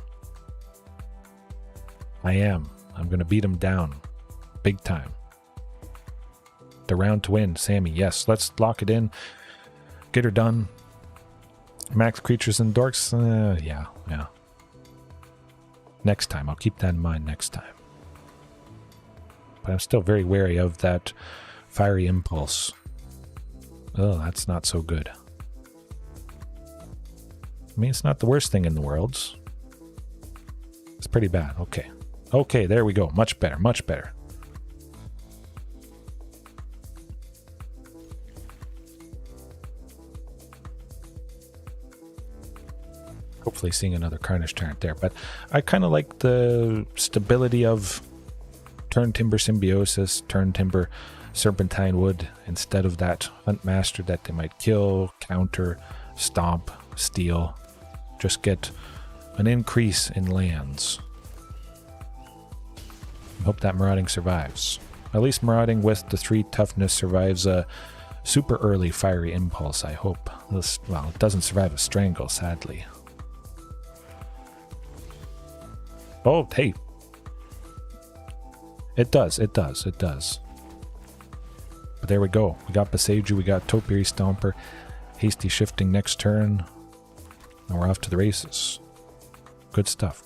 [SPEAKER 1] I'm going to beat him down big time. The round to win, Sammy. Yes, let's lock it in. Get her done. Max creatures and dorks. Yeah. Next time. I'll keep that in mind next time. But I'm still very wary of that Fiery Impulse. Oh, that's not so good. I mean, it's not the worst thing in the world. It's pretty bad. Okay, there we go. Much better. Hopefully seeing another Carnage Tyrant there, but I kind of like the stability of Turn Timber Symbiosis, Turn Timber Serpentine Wood, instead of that Huntmaster that they might kill, counter, stomp, steal. Just get an increase in lands. I hope that Marauding survives. At least Marauding with the 3 toughness survives a super early Fiery Impulse, I hope. Well, it doesn't survive a Strangle, sadly. Oh, hey. It does. But there we go. We got Boseiju, we got Topiary Stomper, Hasty Shifting next turn. And we're off to the races. Good stuff.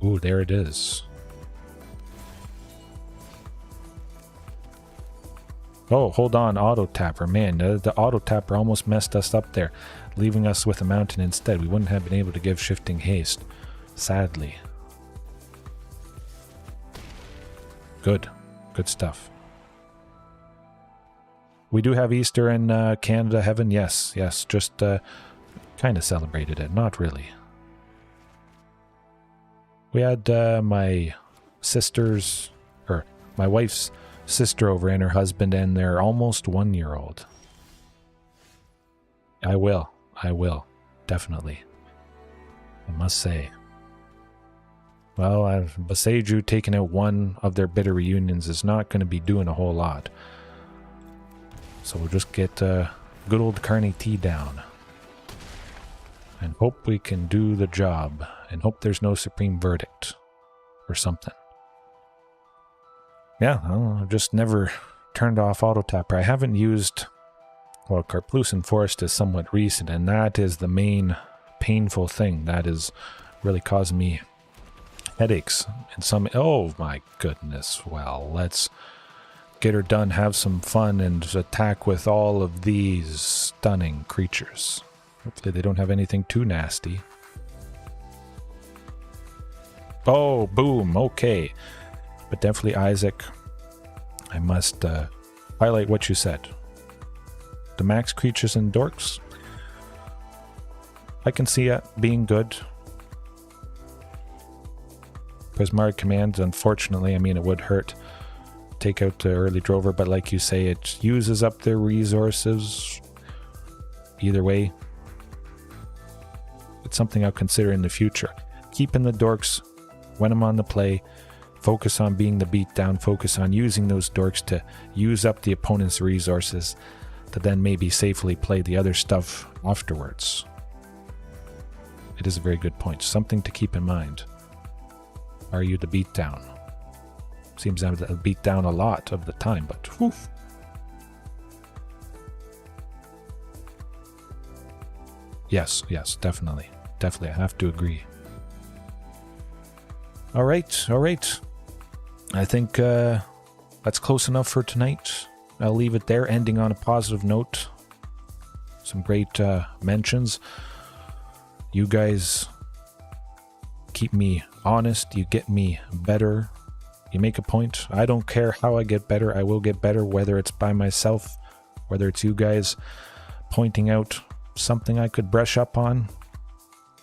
[SPEAKER 1] Ooh, there it is. Oh, hold on, Auto Tapper. Man, the Auto Tapper almost messed us up there, leaving us with a mountain instead. We wouldn't have been able to give Shifting Haste, sadly. Good stuff. We do have Easter in Canada Heaven. Yes, just kind of celebrated it. Not really. We had my wife's sister over and her husband and their almost 1-year-old. I will. Definitely. I must say. Well, Boseiju taking out one of their bitter reunions is not going to be doing a whole lot. So we'll just get good old Carney T down. And hope we can do the job. And hope there's no Supreme Verdict. Or something. Yeah, I've just never turned off auto tapper. I haven't used, well, Karplusan Forest is somewhat recent, and that is the main painful thing. That is really causing me headaches and some, oh my goodness. Well, let's get her done, have some fun, and attack with all of these stunning creatures. Hopefully they don't have anything too nasty. Oh, boom, okay. But definitely Isaac, I must highlight what you said. The max creatures and dorks, I can see it being good. Prismaric commands, unfortunately, I mean, it would hurt. Take out the early drover, but like you say, it uses up their resources. Either way, it's something I'll consider in the future. Keeping the dorks when I'm on the play. Focus on being the beatdown. Focus on using those dorks to use up the opponent's resources to then maybe safely play the other stuff afterwards. It is a very good point. Something to keep in mind. Are you the beatdown? Seems I'm the beatdown a lot of the time, but whew. Yes, definitely. Definitely, I have to agree. All right. I think that's close enough for tonight. I'll leave it there, ending on a positive note. Some great mentions. You guys keep me honest. You get me better. You make a point. I don't care how I get better. I will get better, whether it's by myself, whether it's you guys pointing out something I could brush up on.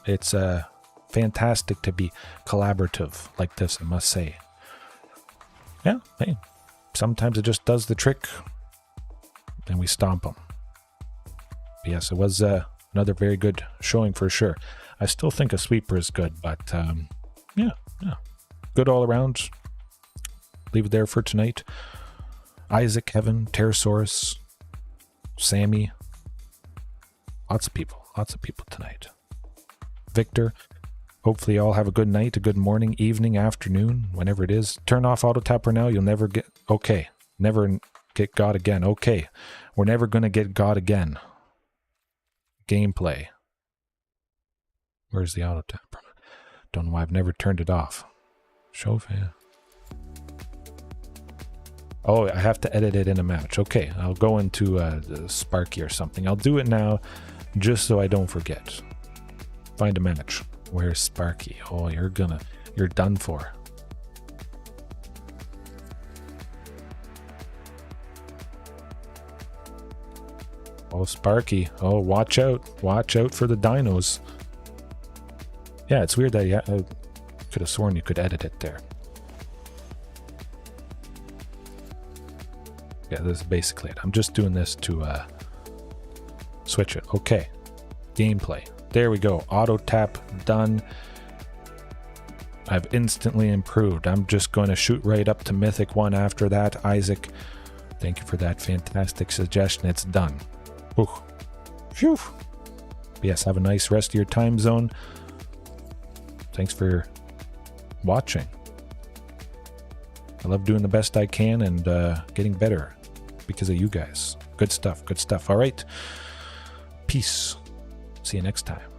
[SPEAKER 1] It's fantastic to be collaborative like this, I must say. Yeah, hey, sometimes it just does the trick and we stomp them. But yes, it was another very good showing for sure. I still think a sweeper is good, but yeah, good all around. Leave it there for tonight. Isaac, Kevin, Pterosaurus, Sammy, lots of people tonight. Victor, hopefully you all have a good night, a good morning, evening, afternoon, whenever it is. Turn off auto tapper now. You'll never get, okay, never get God again. Okay, we're never going to get God again. Gameplay. Where's the auto tapper? Don't know why I've never turned it off. Show fan. Oh, I have to edit it in a match. Okay, I'll go into Sparky or something. I'll do it now just so I don't forget. Find a match. Where's Sparky? Oh, you're done for. Oh, Sparky. Oh, watch out. Watch out for the dinos. Yeah, it's weird that I could have sworn you could edit it there. Yeah, this is basically it. I'm just doing this to switch it. Okay. Gameplay. There we go. Auto tap done. I've instantly improved. I'm just going to shoot right up to Mythic 1 after that. Isaac, thank you for that fantastic suggestion. It's done. Whew. Phew. Yes, have a nice rest of your time zone. Thanks for watching. I love doing the best I can and getting better because of you guys. Good stuff. All right. Peace. See you next time.